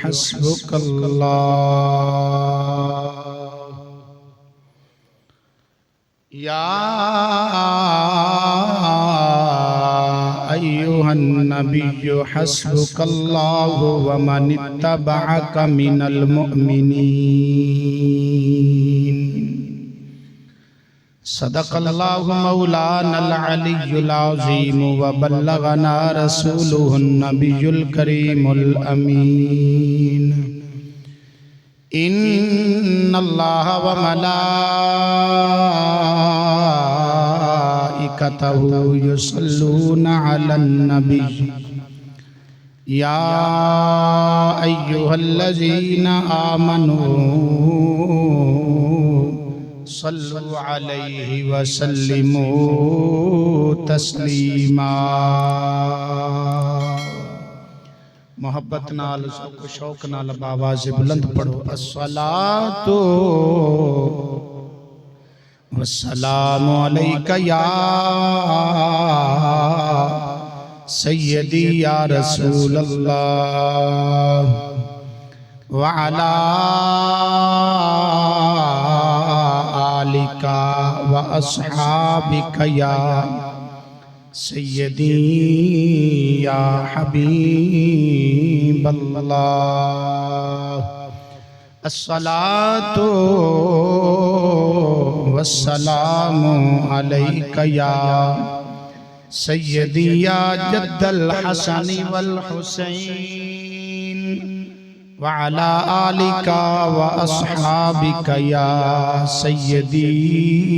حسبك الله يا أيها النبي حسبك الله ومن اتبعك من المؤمنين صدق الله مولانا العلي العظيم وبلغنا رسوله النبي الكريم الأمين إن الله وملائكته يصلون على النبي يا أيها الذين آمنوا صلوا عليه وسلموا تسلیما۔ محبت نال شوق نال آواز بلند پڑھو، الصلاۃ والسلام علیک یا سیدی یا رسول اللہ وعلا آلک واصحابک یا سیدی یا حبیب اللہ۔ الصلاۃ والسلام علیک یا سیدی یا جد الحسن والحسین وعلا آلک واصحابک یا سیدی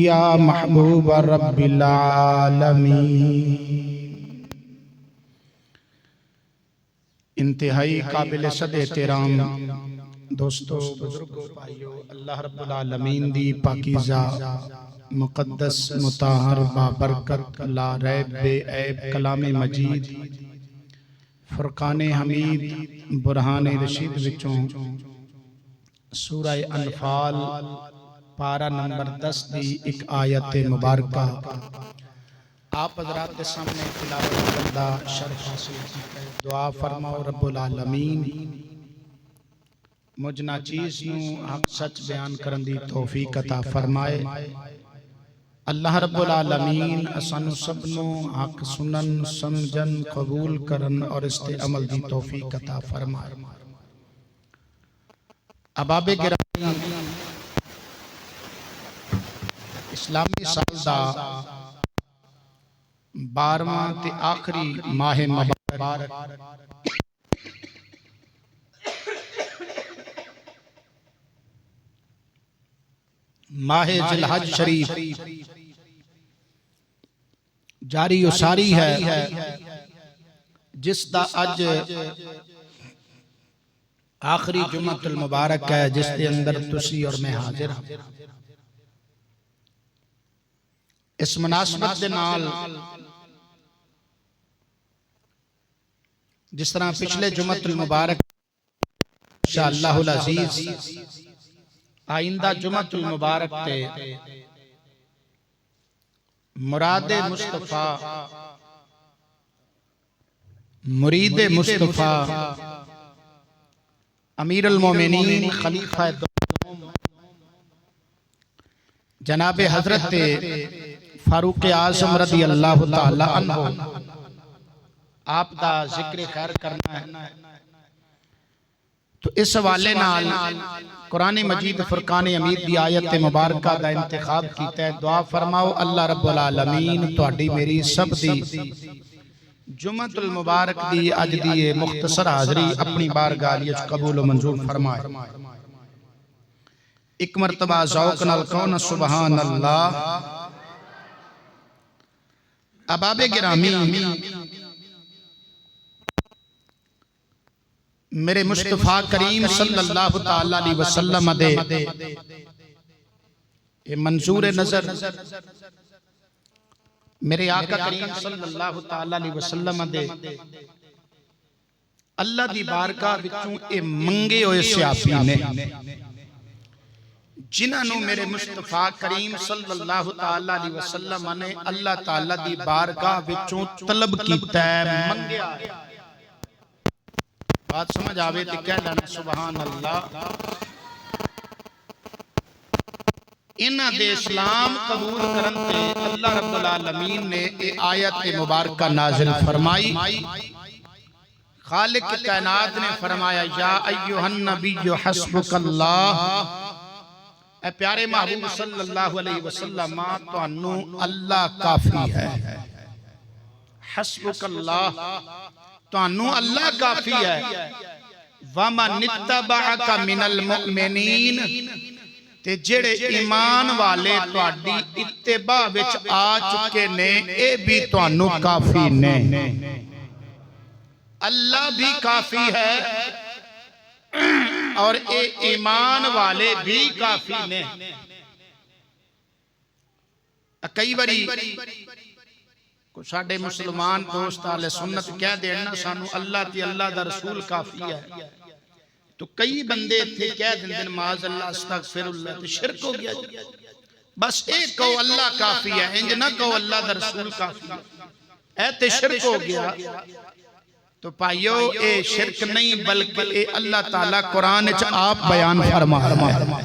یا محبوب رب العالمین۔ انتہائی قابل صد احترام دوستو، بزرگو، بھائیو، اللہ رب العالمین دی پاکیزہ مقدس مطہر بابرکت لا ریب بے عیب کلام مجید فرقان حمید برہان رشید وچوں سورہ انفال پارہ نمبر 10 دی ایک آیت مبارکہ آپ حضرات کے سامنے تلاوت کردہ شرف حاصل کی ہے۔ دعا فرماؤ رب العالمین مجھنا چیز نو حق سچ بیان کرن دی توفیق عطا فرمائے۔ اللہ رب العالمین اسانو سبنو حق سنن سمجھن قبول کرن اور عمل دی توفیق عطا فرمائے۔ احباب گرامی، اسلامی سال دا 12واں تے آخری ماہ مبارک ماہ ذی الحج شریف جاری و ساری ہے، جس دا اج آخری جمعۃ المبارک ہے، جس دے اندر تسی اور میں حاضر ہوں۔ اس مناسبت دے نال جس طرح پچھلے جمعۃ المبارک انشاءاللہ العزیز آئندہ جمعۃ المبارک تے مراد مصطفیٰ مرید مصطفیٰ امیر المومنین خلیفہ دوم جناب حضرت فاروق اعظم رضی اللہ تعالی عنہ آپ دا ذکر خیر کرنا ہے، تو اس حوالے نال قرآن مجید فرقان حمید دی آیت مبارکہ دا انتخاب کیتا ہے۔ دعا فرماؤ اللہ رب العالمین تہاڈی میری سب دی جمعۃ المبارک دی اج دی مختصر حاضری اپنی بارگاہ وچ قبول و منظور فرمائے۔ ایک مرتبہ ذوق نال کہو سبحان اللہ۔ احباب گرامی، میرے مصطفیٰ کریم صلی اللہ تعالی علیہ وسلم دے منظور نظر میرے آقا کریم صلی اللہ تعالی علیہ وسلم دے اللہ دی بارگاہ وچوں اے منگے ہوئے سیاپی نے جنہاں نو میرے مصطفیٰ کریم صلی اللہ تعالی علیہ وسلم نے اللہ تعالی دی بارگاہ وچوں طلب کیتا ہے، منگیا ہے۔ بات سمجھ آوے تو کہہ لینا سبحان اللہ. انہاں دے اسلام قبول کرن تے اللہ رب العالمین نے اے آیت مبارکہ نازل فرمائی. خالق کائنات نے فرمایا یا ایھا النبی حسبک اللہ، اے پیارے محبوب صلی اللہ علیہ وسلم تانوں اللہ کافی ہے. حسبک اللہ، تانوں اللہ کافی ہے. وَمَنِ اتَّبَعَكَ مِنَ الْمُؤْمِنِينَ، تے جڑے ایمان والے تہاڈی اتباع وچ آ چکے نے اے بھی تانوں کافی نے. اللہ بھی کافی ہے اور اے ایمان والے بھی کافی نے. کئی باری کو ساڈے مسلمان دوست اہل سنت کہہ دینا سانو اللہ تے اللہ دا رسول کافی ہے، تو کئی بندے تھے کہہ دن معاذ اللہ استغفر اللہ، تو شرک ہو گیا. بس ایک کہو اللہ کافی ہے، انج نہ کہو اللہ دا رسول کافی ہے، اے تے شرک ہو گیا. تو پائیو اے شرک نہیں بلکہ اے اللہ تعالیٰ قرآن وچ آپ بیان فرما رہا ہے.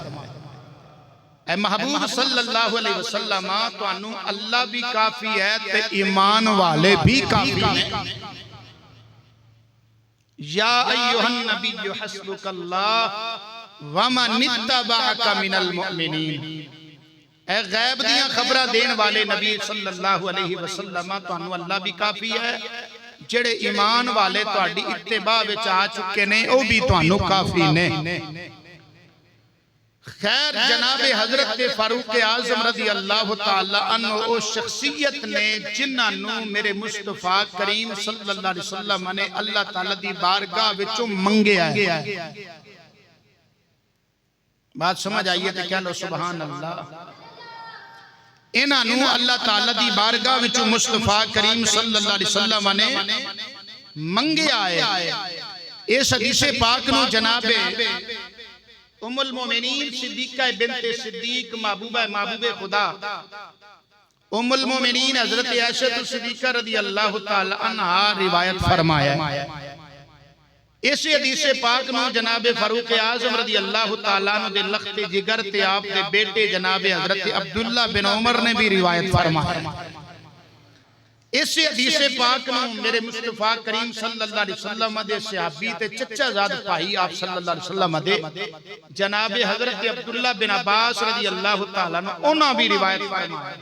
اے محبوب صلی اللہ علیہ وسلم تانوں اللہ بھی کافی ہے تے ایمان والے بھی کافی ہیں. یا ایھا النبی حسبک اللہ ومن اتبعک من المؤمنین، اے غیب دیاں خبراں دین والے نبی صلی اللہ علیہ وسلم تانوں اللہ بھی کافی ہے، جڑے ایمان والے تہاڈی اتباع وچ آ چکے نے او بھی تانوں کافی نے. خیر جناب حضرت فاروق اعظم رضی اللہ تعالی عنہ او شخصیت نے جنہاں نو میرے مصطفیٰ کریم صلی اللہ علیہ وسلم نے اللہ تعالی دی بارگاہ وچوں منگیا ہے. بات سمجھ آئیے تو کہہ لو سبحان اللہ. انہاں نو اللہ تعالی دی بارگاہ وچوں مصطفیٰ کریم صلی اللہ علیہ وسلم نے منگیا ہے. اس حدیث پاک نو جناب ام المومنین صدیقہ بنت صدیق محبوبہ خدا ام المومنین حضرت عائشہ صدیقہ رضی اللہ تعالی عنہ روایت فرمایا. اس حدیث پاک نو جناب فاروق اعظم رضی اللہ تعالی عنہ دے لخت جگر تے آپ دے بیٹے جناب حضرت عبداللہ بن عمر نے بھی روایت فرمایا. اس حدیث پاک نو میرے مصطفیٰ کریم صلی اللہ علیہ وسلم دے صحابی تے چچا زاد بھائی آپ صلی اللہ علیہ وسلم دے جناب حضرت عبداللہ بن عباس رضی اللہ تعالیٰ عنہ انہاں بھی روایت فرمایا.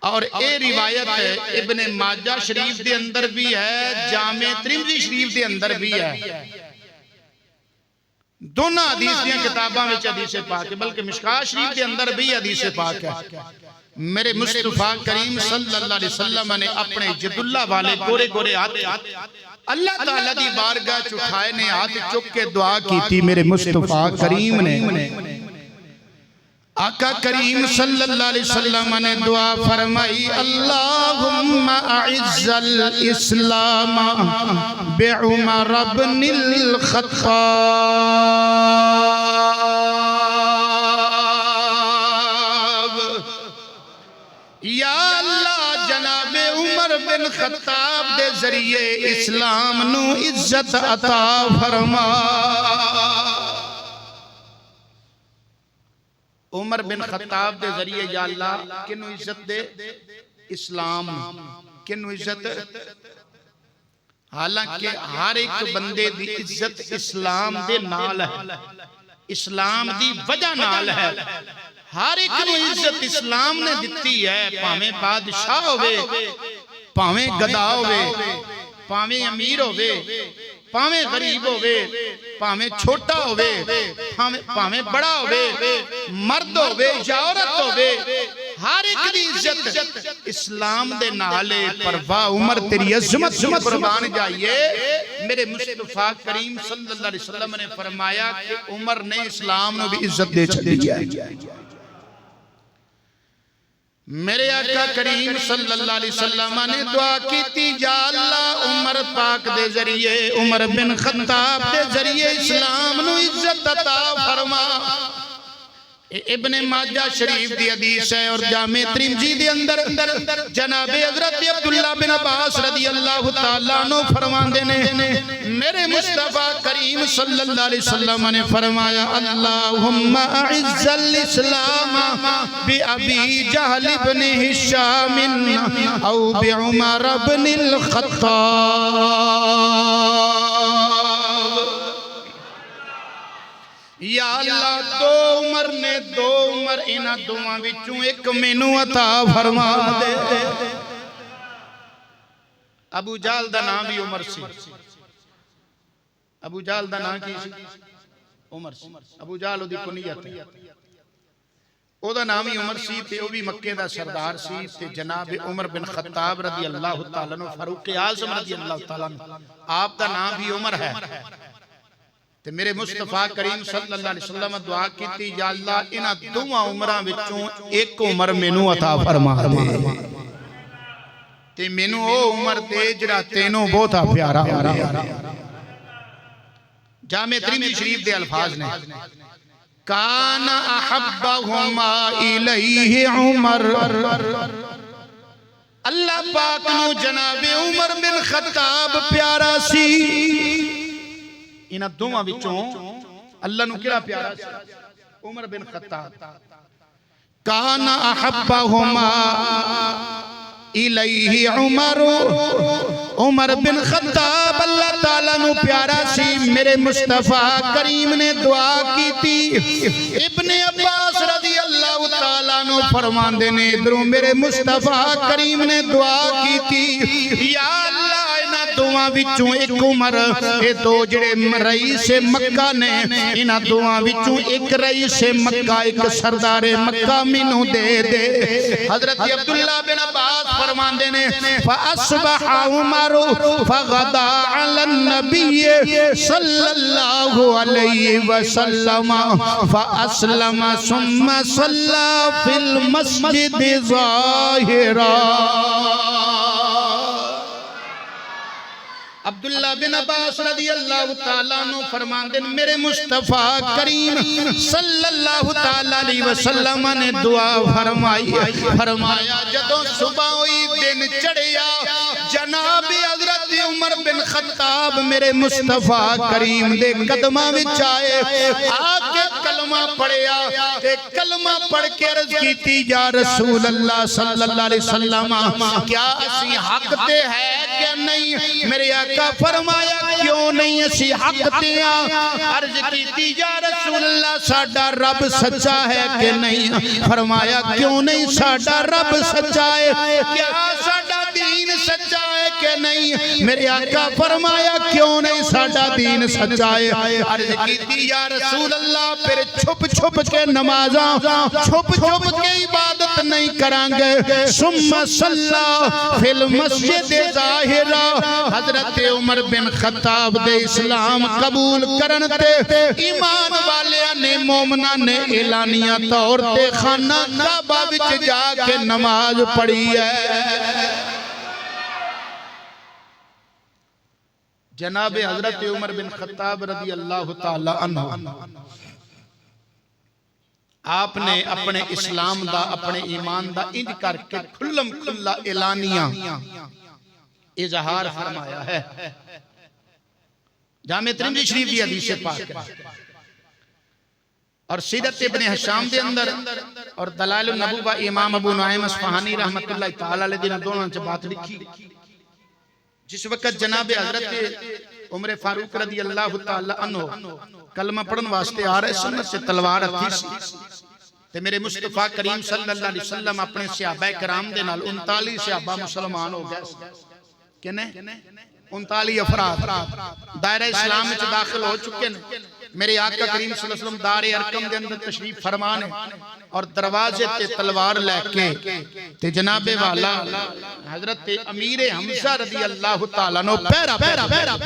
اور اے روایت ابن ماجہ شریف دے اندر بھی ہے، جامع ترمذی شریف دے اندر بھی ہے. دونوں حدیث دیاں کتاباں وچ حدیث پاک ہے، بلکہ مشکاہ شریف دے اندر بھی حدیث پاک ہے. میرے مصطفیٰ کریم صلی اللہ علیہ وسلم نے اپنے جد اللہ والے گورے گورے ہاتھ اللہ تعالیٰ دی بارگاہ چٹھائے نے ہاتھ چک کے دعا کی تھی. میرے مصطفیٰ کریم نے آقا کریم صلی اللہ علیہ وسلم نے دعا فرمائی اللہم اعز الاسلام بعمر بن الخطاب. یا اللہ جناب عمر بن خطاب دے ذریعے اسلام نو عزت عطا فرما. عمر بن خطاب دے ذریعے یا اللہ کنو عزت دے؟ اسلام. کنو عزت؟ حالانکہ ہر ایک بندے دی عزت اسلام دے نال ہے، اسلام دی وجہ نال ہے. ہر ایک نو عزت اسلام نے دیتی ہے، پاویں بادشاہ ہوئے، پاویں گدا ہوئے، پاویں امیر ہوئے، پاویں غریب ہوئے، پاویں چھوٹا ہوئے، پاویں بڑا ہوئے، مرد ہوئے یا عورت ہوئے، ہر ایک دی عزت اسلام دے نالے. پر واہ عمر تیری عظمت سے قربان جائیے. میرے مصطفیٰ کریم صلی اللہ علیہ وسلم نے فرمایا کہ عمر نے اسلام نے بھی عزت دے چھڑی ہے. میرے آقا کریم صلی اللہ علیہ وسلم نے دعا کی تھی یا اللہ عمر پاک دے ذریعے عمر بن خطاب دے ذریعے اسلام نو عزت عطا فرما. ابن ماجہ شریف دی حدیث ہے اور جامع ترمذی دے اندر جناب حضرت عبداللہ بن عباس رضی اللہ تعالیٰ عنہ فرماندے نے میرے مصطفیٰ کریم صلی اللہ علیہ وسلم نے فرمایا اللہم اعز الاسلام بی ابی جہل بن ہشام او بی عمر بن الخطاب یا اللہ دو عمر انہاں دوواں وچوں ایک مینوں عطا فرما دے ابو جہل دا نام بھی عمر سی ابو جہل دا نام کی سی عمر سی ابو جہل دی کنیت ہے او دا نام ہی عمر سی تے او بھی مکے دا سردار سی تے جناب عمر بن خطاب رضی اللہ تعالیٰ عنہ فاروق اعظم رضی اللہ تعالیٰ عنہ آپ دا نام بھی عمر ہے تے میرے مصطفیٰ کریم صلی اللہ علیہ وسلم دعا کیتی یا اللہ انہاں دوواں عمراں وچوں ایک عمر مینوں عطا فرما دے تے مینوں او عمر دے جڑا تینوں بہت پیارا جامع ترمذی شریف دے الفاظ نے کان احبہما الیہ عمر اللہ پاک نو جناب عمر بن خطاب پیارا سی انہاں دوواں وچوں اللہ نو کیڑا پیارا سی عمر بن خطاب کان احبہما الیہ عمر بن خطاب اللہ تعالیٰ نو پیارا سی میرے مصطفیٰ کریم نے دعا کی تھی ابن عباس رضی اللہ تعالیٰ نو فرماندے نے ادھروں میرے مصطفیٰ کریم نے دعا کی تھی یا اللہ دوواں وچوں ایک عمر اے دو جڑے رئیس مکہ نے انہاں دوواں وچوں ایک رئیس مکہ ایک سردار مکہ مینوں دے دے حضرت عبداللہ بن عباس فرماندے نے فاصبح عمر فغدا علی النبی صلی اللہ علیہ وسلم فاسلم ثم صلی فی المسجد ظاہرا عبداللہ بن عباس رضی اللہ تعالیٰ عنہ فرماندے میرے مصطفیٰ کریم صلی اللہ تعالیٰ علیہ وسلم نے دعا فرمایا جدوں صبح ہوئی دن چڑھیا جناب حضرت عمر بن خطاب میرے مصطفیٰ کریم دے قدمہ وچ آئے آکے کلمہ پڑھیا تے کلمہ پڑھ کے عرض کیتی یا رسول اللہ صلی اللہ علیہ وسلم کیا اسی حق تے ہے کہ نہیں میرے آقا فرمایا کیوں نہیں اسی حق تے عرض کیتی یا رسول اللہ ساڈا رب سچا ہے کہ نہیں فرمایا کیوں نہیں ساڈا رب سچا ہے کیا ساڈا دین سچا ہے کہ نہیں میرے آقا فرمایا کیوں نہیں ساڈا دین سچا ہے عرض کیتی یا رسول اللہ پھر چھپ چھپ کے نمازاں چھپ چھپ کے عبادت نہیں کرانگے ثم صلی فی المسجد ظاہرا حضرت عمر بن خطاب دے اسلام قبول کرن تے ایمان والیاں نے مومنہ نے اعلانیہ طور تے خانہ کعبہ وچ جا کے نماز پڑھی ہے جناب حضرت عمر بن خطاب رضی اللہ تعالی عنہ آپ نے اپنے اسلام دا اپنے ایمان دا انج کر کے کھلم کھلا اعلانیہ اظہار فرمایا ہے جامع ترمذی شریف دی حدیث پاک اور سیرت ابن ہشام دے اندر اور دلائل النبوہ امام ابو نعیم اصفہانی رحمت اللہ تعالی علیہ دن دونوں سے بات لکھی جس وقت جناب حضرت عمر فاروق رضی اللہ تعالی عنہ کلمہ پڑھن واسطے آ رہے سنت سے تلوار ہتھی سی تے میرے مصطفیٰ کریم صلی اللہ علیہ وسلم اپنے صحابہ کرام دے نال 39 صحابہ مسلمان ہو گئے کنے 39 افراد دائرہ اسلام میں داخل ہو چکے ہیں میرے آقا کریم صلی اللہ علیہ وسلم دار ارقم دے اندر تشریف فرمانے اور دروازے تے تلوار لے کے تے جناب والا حضرت امیر حمزہ رضی اللہ تعالیٰ نو پیرا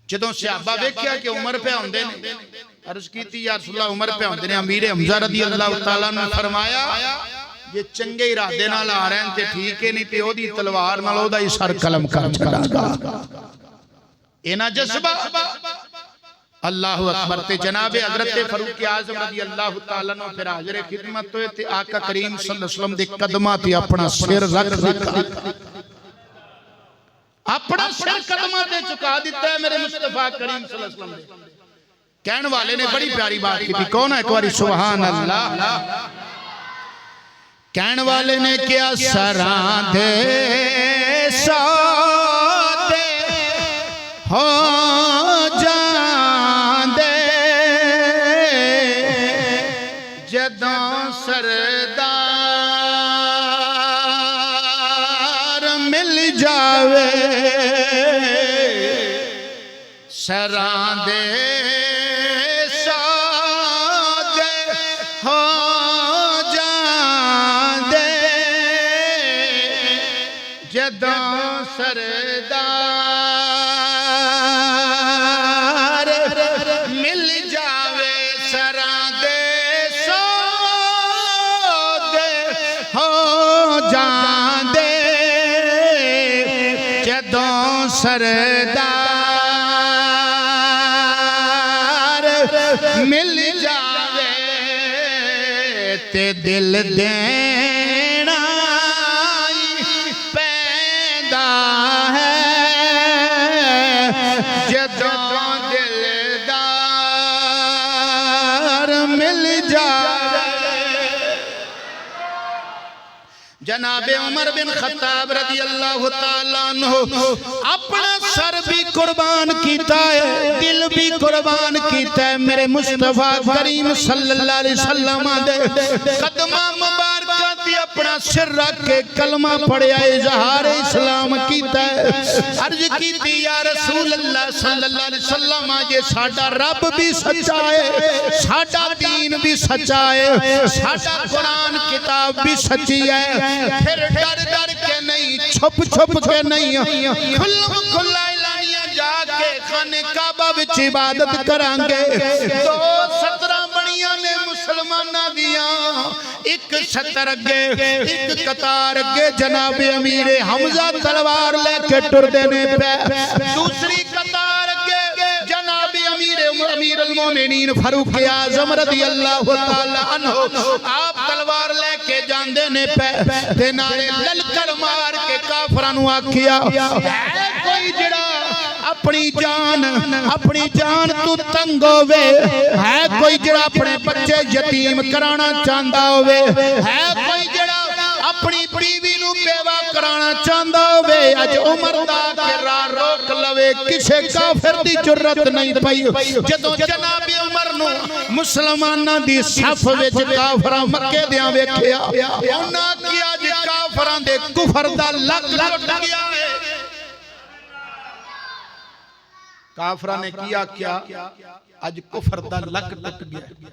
جدوں صحابہ ویکھیا کہ عمر پہ ہوندے نے عرض کیتی یا رسول اللہ عمر پہ ہوندے نے امیر حمزہ رضی اللہ تعالیٰ نے فرمایا یہ چنگے ارادے نال آ رہے ہیں تے ٹھیک ہے نہیں تے او دی تلوار نال او دا ہی سر قلم کر چھڑا گا اینا جذبہ اللہ اکبر تے جناب حضرت فاروق اعظم رضی اللہ تعالیٰ عنہ پھر حاضر خدمت ہوئے تے آقا کریم صلی اللہ علیہ وسلم دے قدمہ تے اپنا سر رکھ دیتا اپنا سر قدمہ تے چکا دیتا ہے میرے مصطفیٰ کریم صلی اللہ علیہ وسلم دے کہنے والے نے بڑی پیاری بات کی تھی کون ہے ایک باری سبحان اللہ کہنے والے نے کیا سران دے ساتھ ہو جان دے جدوں سردار مل جاوے سران دے جدوں سردار مل جاوے سراں دے سودے ہو جاندے جدوں سردار مل جاوے تے دل دینا جدوں دلدار مل جائے جناب عمر بن خطاب رضی اللہ تعالیٰ عنہ اپنا سر بھی قربان کیتا ہے دل بھی قربان کیتا ہے میرے مصطفیٰ کریم صلی اللہ علیہ وسلم دے قدمہ مبارکہ دی اپنا سر رکھ کے کلمہ پڑھیا اظہار اسلام کیتا ہے عرض کیتی یا رسول اللہ صلی اللہ علیہ وسلم یہ ساڑھا رب بھی سچا ہے ساڑھا دین بھی سچا ہے ساڑھا قرآن کتاب بھی سچی ہے پھر ڈر ڈر کے نہیں چھپ چھپ کے نہیں کھلا اعلانیہ جا کے خانے کعبہ وچ عبادت کرانگے 217 بڑیاں نے مسلمانہ دیاں ایک شطر اگے ایک قطار اگے جناب امیر حمزہ تلوار لے کے ٹر دینے پہ دوسری قطار اگے جناب امیر المومنین فاروق اعظم رضی اللہ تعالیٰ عنہ آپ تلوار لے کے جان دینے پہ دینارے للکر مار کے کافرانو آکھیا ہے کوئی جڑا اپنی جان تو تنگ ہوئے ہے کوئی جڑا اپنے بچے یتیم کرانا چاندہ ہوئے ہے کوئی جڑا اپنی بیوی نو بیوہ کرانا چاندہ ہوئے اج عمر دا کے راہ روک لوے کسے کافر دی جرت نہیں پئی جدو جناب عمر نو مسلمانہ دی صف وچ کافراں مکے دیاں ویکھیا انہاں کیا جی کافراں دے کفر دا لگ لگ گیا ہے کافرہ نے کیا آج کفر دا لگ ٹک گیا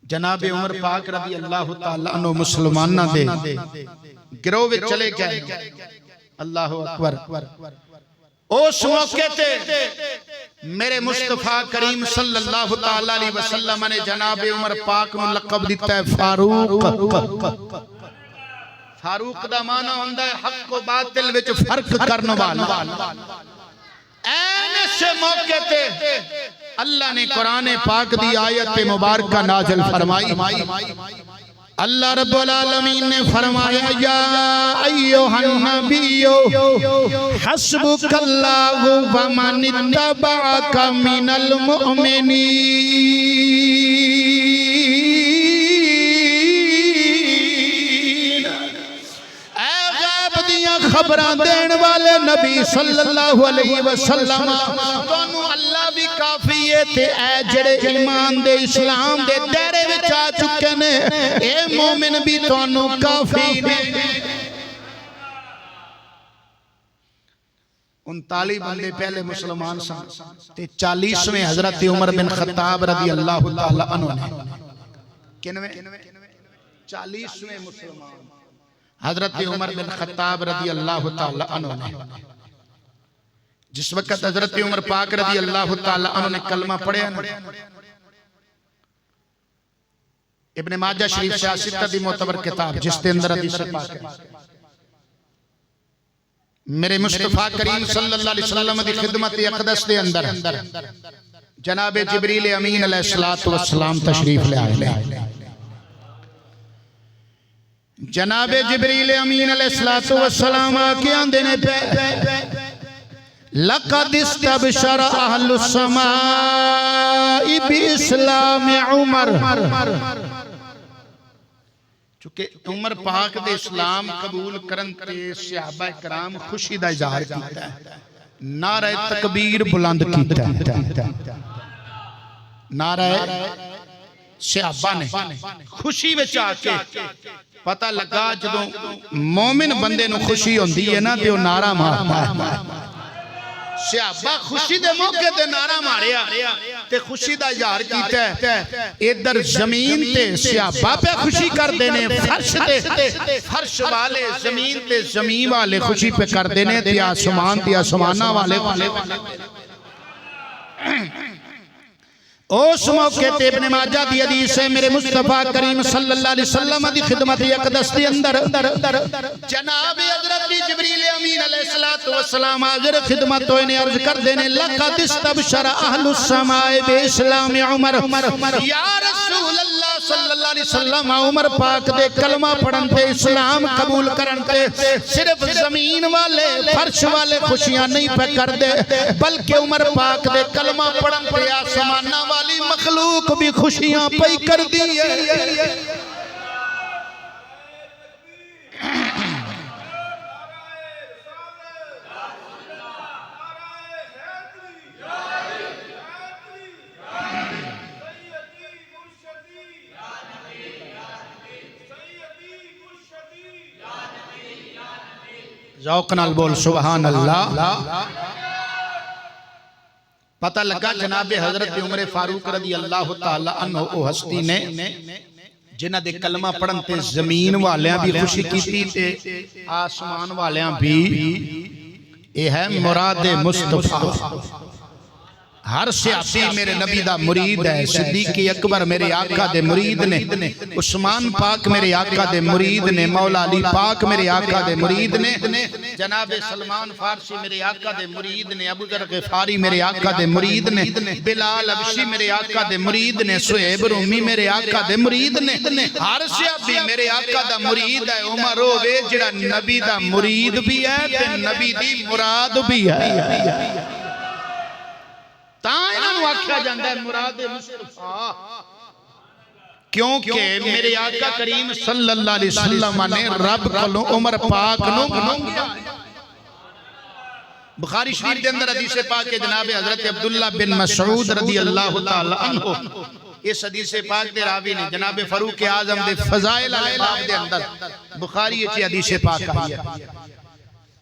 جناب عمر پاک رضی اللہ تعالیٰ عنہ مسلمانہ دے گروہ وچ چلے گئے اللہ اکبر اس موقع تے میرے مصطفیٰ کریم صلی اللہ تعالیٰ علیہ وسلم نے جناب عمر پاک نو لقب دیتا ہے فاروق فاروق دا معنی ہوندہ ہے حق و باطل وچ فرق کرنے والا ایسے موقع تے اللہ نے قرآن پاک دی آیت مبارکہ نازل فرمائی اللہ رب العالمین نے فرمایا یا ایوہ النبی حسبک اللہ ومن اتبعک من المؤمنین خبران دین والے نبی صلی اللہ علیہ وسلم تو اللہ بھی کافی ہے تے اے جڑے ایمان دے اسلام دے دائرے وچ آ چکے نے اے مومن بھی تو کافی نے 39 بندے پہلے مسلمان سن تے 40ویں حضرت عمر بن خطاب رضی اللہ تعالی عنہ نے کنویں 40ویں مسلمان حضرت عمر بن خطاب رضی اللہ تعالیٰ عنہ نے جس وقت حضرت عمر پاک رضی اللہ تعالیٰ عنہ نے کلمہ پڑھے ابن ماجہ شریف سیاستہ دی معتبر کتاب جس دے اندر حدیث پاک ہے میرے مصطفیٰ کریم صلی اللہ علیہ وسلم دی خدمت اقدس دے اندر جناب جبریل امین علیہ السلام تشریف لے آئے. جناب جبریل امین علیہ السلام آکے آندے نے پہ لَقَدْ اسْتَبْشَرَ أَهْلُ السَّمَاءِ بِإِسْلَامِ عمر. چونکہ عمر پاک دے اسلام قبول کرن تے صحابہ کرام خوشی دا اظہار کیتا ہے. نعرہ تکبیر بلند کیتا ہے. نعرہ صحابہ نے خوشی وچ آکے پتہ لگا جدوں مومن بندے نو خوشی ہوندی ہے نا تے او نعرہ مارتا ہے. صحابہ خوشی دے موقع تے نعرہ ماریا تے خوشی دا اظہار کیتا ہے. ادھر زمین تے صحابہ پہ خوشی کر دینے فرش تے فرش والے زمین تے زمین والے خوشی پہ کر دینے تے آسمان تے آسمانہ والے اس موقع تے ابن ماجہ دی حدیث ہے میرے مصطفیٰ کریم صلی اللہ علیہ وسلم دی خدمت اقدس دی اندر جناب حضرت جبریل امین علیہ السلام حاضر خدمت تو انہیں عرض کر دینے لَقَدْ اسْتَبْشَرَ أَهْلُ السَّمَاءِ بِإِسْلَامِ عمر. یا رسول اللہ صلی اللہ علیہ وسلم عمر پاک دے کلمہ پڑھن تے اسلام قبول کرن تے صرف زمین والے فرش والے خوشیاں نہیں پہ کر دے بلکہ عمر پاک دے کلمہ پڑھن تے آسمانہ والی مخلوق بھی خوشیاں پہ کر دی ہے. ذوق نال بول سبحان اللہ. پتہ لگا جناب حضرت عمر فاروق رضی اللہ تعالی عنہ او ہستی نے جنہ دے کلمہ پڑھن تے زمین والیاں بھی خوشی کیتی تے آسمان والیاں بھی. اے ہے مراد مصطفیٰ. ہر صحابی میرے نبی دا مرید ہے. صدیق اکبر میرے آقا دے مرید نے, عثمان پاک میرے آقا دے مرید نے, مولا علی پاک میرے آقا دے مرید نے, جناب سلمان فارسی میرے آقا دے مرید نے, ابو ذر غفاری میرے آقا دے مرید نے, بلال حبشی میرے آقا دے مرید نے, صہیب رومی میرے آقا دے مرید نے. ہر صحابی میرے آقا دا مرید ہے. عمر ہووے جڑا نبی دا مرید بھی ہے تے نبی دی مراد بھی ہے. تاں انہوں آکھا جاندہ ہے مراد مصطفیٰ کیونکہ میرے آقا کریم صلی اللہ علیہ وسلم نے رب کلو عمر پاک نو منگیا. بخاری شریف دے اندر حدیث پاک کے جناب حضرت عبداللہ بن مسعود رضی اللہ تعالی عنہ اس حدیث پاک دے راوی نے جناب فاروق اعظم دے فضائل علیہ باب دے اندر بخاری اچھی حدیث پاک آئی ہے.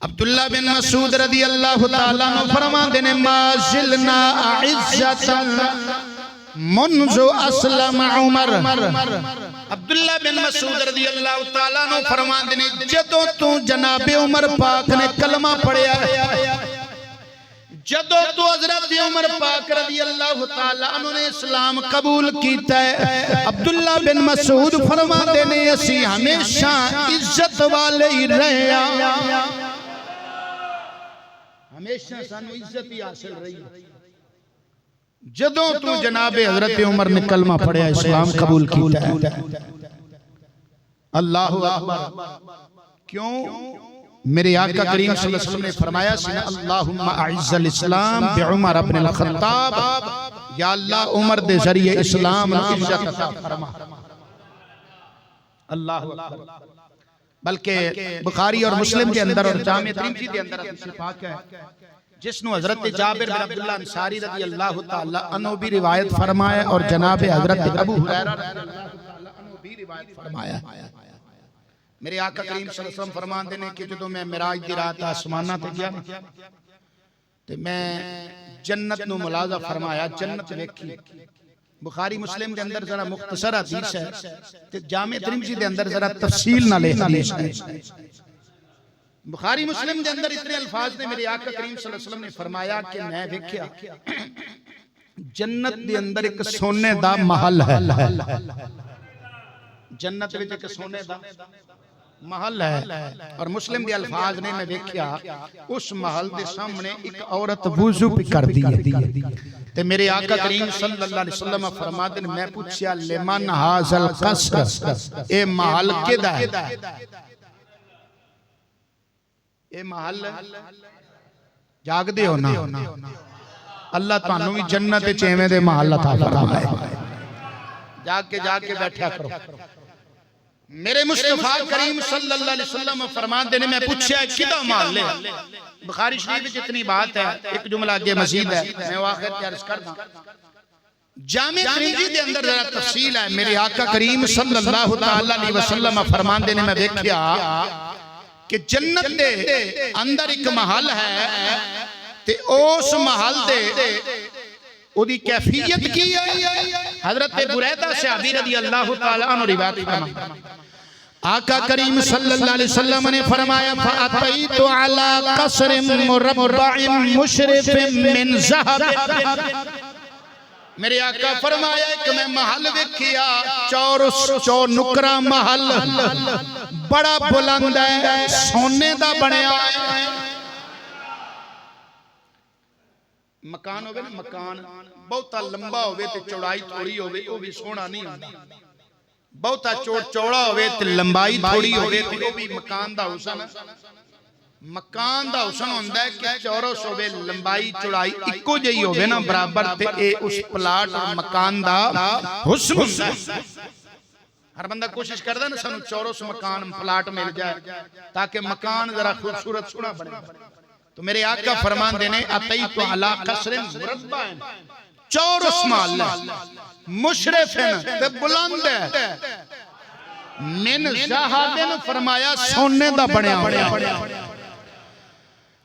عبداللہ بن مسعود رضی اللہ تعالیٰ عنہ فرمان دینے ما زلنا عزتا منذ اسلم عمر. عبداللہ بن مسعود رضی اللہ تعالیٰ عنہ فرمان دینے جدو تو جناب عمر پاک نے کلمہ پڑھیا ہے, جدو تو حضرت عمر پاک رضی اللہ تعالیٰ عنہ نے اسلام قبول کیتا ہے. عبداللہ بن مسعود فرمان دینے اسی ہمیشہ عزت والے ہی رہے ہیں, ہمیشہ سانو عزت ہی حاصل رہی ہے. جدوں تو جناب حضرت عمر نے کلمہ پڑھیا اسلام قبول کیتا ہے. اللہ اکبر. کیوں؟ میرے آقا کریم صلی اللہ علیہ وسلم نے فرمایا سنا اللہم اعز الاسلام بعمر ابن الخطاب. یا اللہ عمر دے ذریعے اسلام عزت عطا فرما. اللہ اکبر. بلکہ بخاری اور مسلم کے اندر اور جامع ترمذی کے اندر حدیث پاک ہے جس نو حضرت جابر بن عبداللہ انصاری رضی اللہ تعالی عنہ بھی روایت فرمایا اور جناب حضرت ابو ہریرہ رضی اللہ تعالی عنہ بھی روایت فرمایا. میرے آقا کریم صلی اللہ علیہ وسلم فرمان دینے کہ جدو میں معراج دی رات آسمانہ تے گیا تو میں جنت نو ملازہ فرمایا, جنت دیکھی. بخاری مسلم کے اندر ذرا مختصر حدیث ہے, جامع ترمذی کے اندر ذرا تفصیل نہ لے حدیث ہے. بخاری مسلم کے اندر اتنے الفاظ نے میرے آقا کریم صلی اللہ علیہ وسلم نے فرمایا کہ میں دیکھیا جنت دے اندر ایک سونے دا محل ہے. جنت وچ ایک سونے دا محل ہے اور مسلم دے الفاظ نے میں دیکھیا اس محل دے سامنے ایک عورت وضو بھی کر دی ہے تے میرے آقا کریم صلی اللہ علیہ وسلم فرماتے ہیں میں پوچھیا لمن ھذا القصر اے محل کدا ہے اے محل جاگ دے ہو نا اللہ تانوں بھی جنت وچ ایویں دے محل عطا فرمائے جاگ کے بیٹھا کرو میرے مصطفیٰ کریم صلی اللہ علیہ وسلم فرماتے ہیں میں پوچھا کدا محل ہے بخاری شریف میں جتنی بات ہے ایک جملہ آگے مزید ہے میں آخر کی عرض کرنا جامع ترمذی دے اندر ذرا تفصیل ہے میرے آقا کریم صلی اللہ علیہ وسلم فرماتے ہیں میں دیکھیا کہ جنت دے اندر ایک محل ہے تے اس محل دے او دی کیفیت کی ہے حضرت بریدہ صحابی رضی اللہ تعالیٰ عنہ روایت فرماتے آقا کریم صلی اللہ علیہ وسلم نے فرمایا فَأَتَيْتُ عَلَىٰ قَصْرٍ مُرَبَّعٍ مُشْرِفٍ مِّن ذَهَبٍ میرے آقا فرمایا کہ میں محل ویکھیا چور نکرا محل بڑا بلند ہے سونے دا بنیا ہے مکان ہوئے نا مکان بہتا لمبا ہوئے تے چوڑائی تھوڑی ہوئے وہ بھی سونا نہیں ہوتا بہتا چوڑا ہوئے تے لمبائی تھوڑی ہوئے تے وہ بھی مکان دا حسن مکان دا حسن ہوندہ ہے کہ چورس ہوئے لمبائی چوڑائی اکو جئی ہوئے نا برابر تے اے اس پلاٹ اور مکان دا حسن ہوندہ ہے ہر بندہ کوشش کردہ نا سنو چورس مکان پلاٹ مل جائے تاکہ مکان ذرا خوبصورت سنا بنے تو میرے آقا فرمان دینے اتیتو علی قصر مربع چورس محل مشرف تے بلند ہے من ذہب فرمایا سونے دا بنیا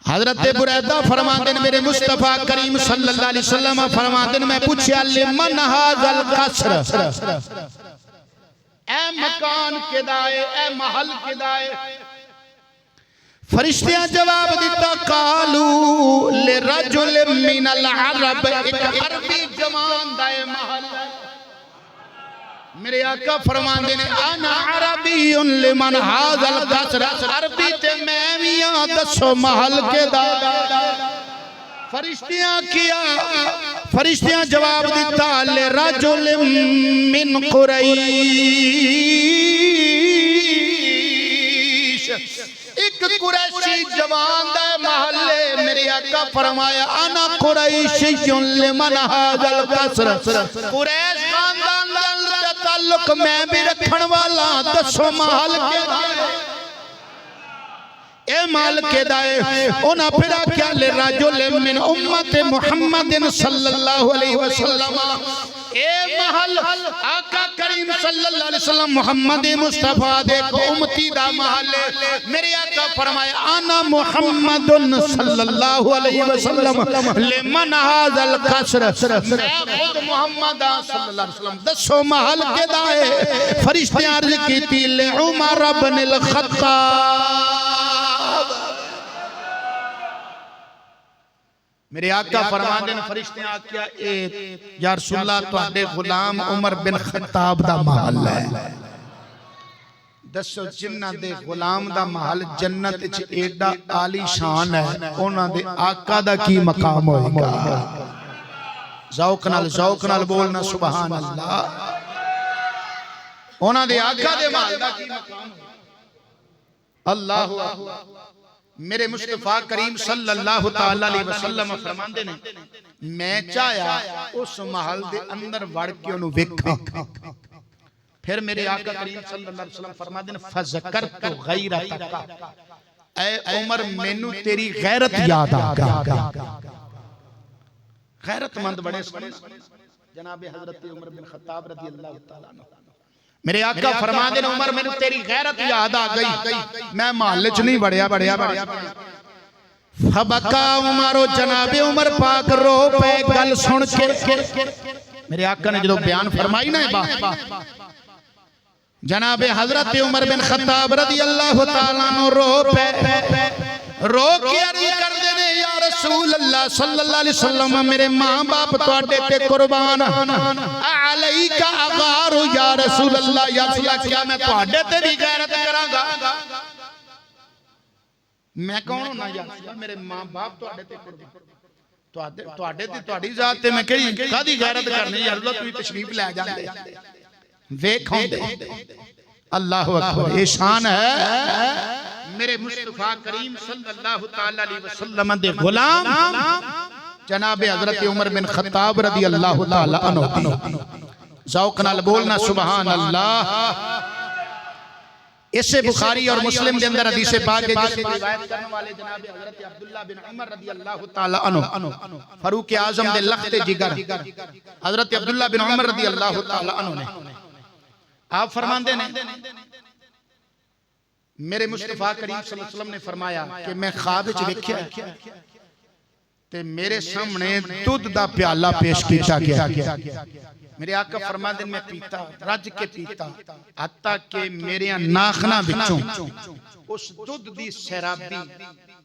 حضرت بریدہ فرمان دینے میرے مصطفیٰ کریم صلی اللہ علیہ وسلم فرمان دینے میں پوچھیا لمن ھذا القصر اے مکان کدائے اے محل کدائے فرشتیاں جواب دیتا قالو لرجل من العرب ایک عربی جوان دائے محل میرے آقا فرمان دینے انا عربی لمن ھذا القصر عربی تے میں میاں دسو محل کے دائے فرشتیاں جواب دیتا لرجل من قریش ایک قریشی جوان دے محلے میرے آقا فرمایا انا قریشی لمن ھذا القصر قریش خاندان دا تعلق میں بھی رکھن والا دسو محل کے دائے اے محل کے دائے انہا پھرا کیا لرجل من امت محمد صلی اللہ علیہ وسلم اے محل آقا کریم صلی اللہ علیہ وسلم محمد مصطفیٰ دیکھو امتی دا محل میرے آقا فرمایا انا محمد صلی اللہ علیہ وسلم لمن ھذا القصر میں خود محمد صلی اللہ علیہ وسلم دسو محل کے دائے فرشتے عرض کی تھی لعمر بن الخطاب میرے آقا فرمان دینے فرشتے آقیا یا رسول اللہ تو اہدے غلام عمر بن خطاب دا محل ہے دسو جنہ دے غلام دا محل جنت اچھ ایڈا عالی شان ہے انہ دے آقا دا کی مقام ہوئے گا ذوق نال بولنا سبحان اللہ انہ دے آقا دے محل دا کی مقام ہوئے اللہ میرے مصطفیٰ کریم صلی اللہ علیہ وسلم فرمان دینے میں چاہیا اس محل دے اندر وڑ کے انہوں ویکھا پھر میرے آقا کریم صلی اللہ علیہ وسلم فرمان دینے فَذَكَرْتُ غَيْرَتَكَ اے عمر مینو تیری غیرت یاد آگا غیرت مند بڑے سنے جناب حضرت عمر بن خطاب رضی اللہ تعالیٰ عنہ میرے آقا فرما دینا عمر میں تیری غیرت یاد آگئی میں محلچ نہیں بڑھیا فبکا عمر و جناب عمر پاک رو پہ گل سن کے میرے آقا نے جو بیان فرمائی نا بات جناب حضرت عمر بن خطاب رضی اللہ تعالیٰ عنہ رو کے عرض کر دینے یا رسول رسول اللہ صلی اللہ علیہ وسلم میرے ماں باپ تواڈے تے قربان علیک اغار یا رسول اللہ یا رسول اللہ کیا میں تواڈے تے بھی غیرت کراں گا میں کون ہونا یا رسول اللہ میرے ماں باپ تواڈے تے قربان تواڈے تے تواڈی ذات تے میں کہی کادی غیرت کرنی یا اللہ تو تشریف لے جاندے ویکھوں دے اللہ اکبر یہ شان ہے میرے مصطفیٰ کریم صلی اللہ تعالی علیہ وسلم دے غلام جناب حضرت عمر بن خطاب رضی اللہ تعالی عنہ ذوق نال بولنا سبحان اللہ اس سے بخاری اور مسلم کے اندر حدیث پاک ہے جس کو روایت کرنے والے جناب حضرت عبداللہ بن عمر رضی اللہ تعالی عنہ فاروق اعظم دے لخت جگر حضرت عبداللہ بن عمر رضی اللہ تعالی عنہ نے آپ فرماندے نے میرے مصطفیٰ کریم صلی اللہ علیہ وسلم نے فرمایا کہ میں خواب وچ ویکھیا تے میرے سامنے دودھ دا پیالہ پیش کیتا گیا میرے آقا فرماندے میں پیتا رج کے پیتا حتیٰ کہ میرے ناخنا بچوں اس دودھ دی سیرابی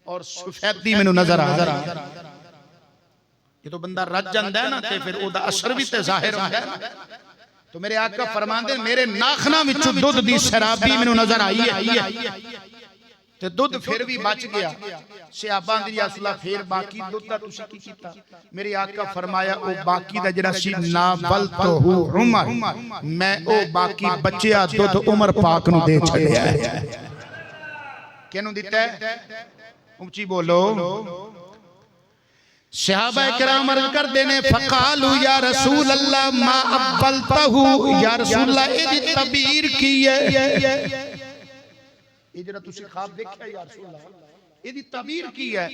اور سفیدی میں نظر آ یہ تو بندہ رج جاندہ ہے نا تے پھر او دا اثر بھی تے ظاہر ہوتا ہے تو میرے آقا فرماندے میرے ناخنا وچوں دودھ دی سرابی میں نظر آئی ہے تے دودھ پھر بھی بچ گیا صحابہ دی یا رسول اللہ پھر باقی دودھ دا تسی کی کیتا میرے آقا فرمایا او باقی دا جڑا سی ناولتو عمر میں او باقی بچیا دودھ عمر پاک نو دے چھڑیا ہے کینوں دیتا ہے اونچی بولو صحابہ کرام عرض کر دینے فقالو یا رسول اللہ ما ابلتہو یا رسول اللہ ایدی تعبیر کی ہے یہ جرہ تسی خواب دیکھا یا رسول اللہ ایدی تعبیر کی ہے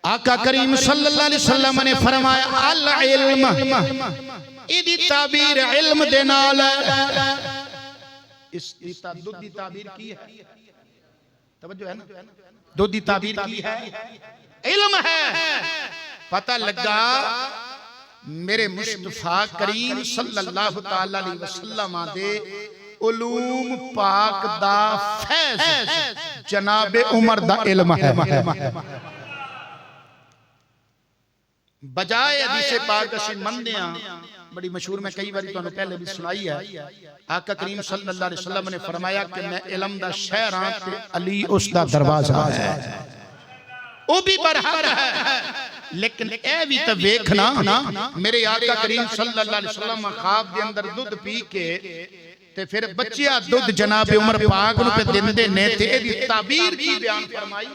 آقا کریم صلی اللہ علیہ وسلم نے فرمایا العلم ایدی تعبیر علم دینال ہے اس دودھ دی تعبیر کی ہے توجہ ہے نا دودھ دی تعبیر کی ہے علم ہے پتہ لگا میرے مصطفیٰ کریم صلی اللہ تعالی علیہ وسلم دے علوم پاک دا فیض جناب عمر دا علم ہے بجائے حدیث پاک سے مندیاں بڑی مشہور میں کئی باری تو انہوں پہلے بھی سنائی ہے آقا کریم صلی اللہ علیہ وسلم نے فرمایا کہ میں علم دا شہران تے علی اس دا دروازہ ہے وہ بھی برحق ہے لیکن اے بھی تو ویکھنا میرے آقا کریم صلی اللہ علیہ وسلم خواب دے اندر دودھ پی کے تے پھر بچیا دودھ جناب عمر پاک نو پہ دندے نے تے اے دی تعبیر کی بیان فرمائی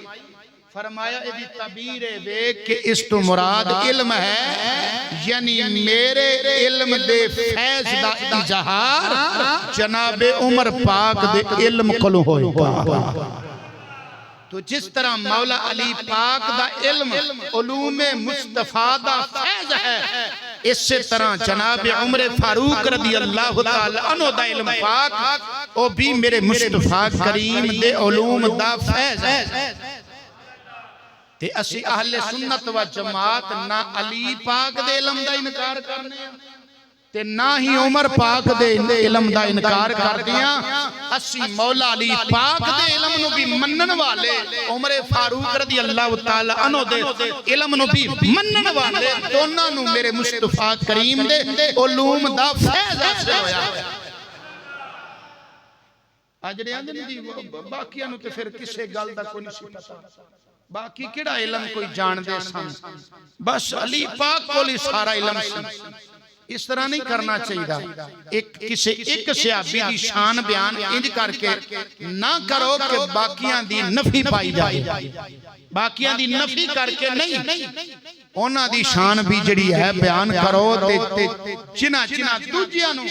فرمایا اے دی تعبیر ویک کہ اس تو مراد علم ہے یعنی میرے علم دے فیض دا اظہار جناب عمر پاک دے علم کلو ہوئے گا تو جس طرح مولا علی پاک دا علم علوم مصطفیٰ دا فیض ہے اس سے طرح جناب عمر فاروق رضی اللہ تعالی عنہ دا علم پاک وہ بھی میرے مصطفیٰ کریم دے علوم دا فیض ہے تے اسی اہل سنت و جماعت نہ علی پاک دے علم دا انکار کرنے تے نہ ہی عمر پاک دے علم دا انکار کر دیا اسی مولا علی پاک دے علم نو بھی منن والے عمر فاروق رضی اللہ تعالی عنہ دے علم نو بھی منن والے دونوں نو میرے مصطفیٰ کریم دے علوم دا فیض حاصل ہویا آجڑے آندے نہیں جی باقیاں نو تے پھر کسے گل دا کوئی نہیں پتا باقی کیڑا علم کوئی جان دے سن بس علی پاک کو لی سارا علم سن اس طرح نہیں کرنا چاہیے ایک صحابی دی شان بیان انج کر کے نہ کرو کہ باقیاں دی نفی پائی جائے باقیاں دی نفی کر کے نہیں اونا دی شان بھی جڑی ہے بیان کرو چنا دوجیاں نو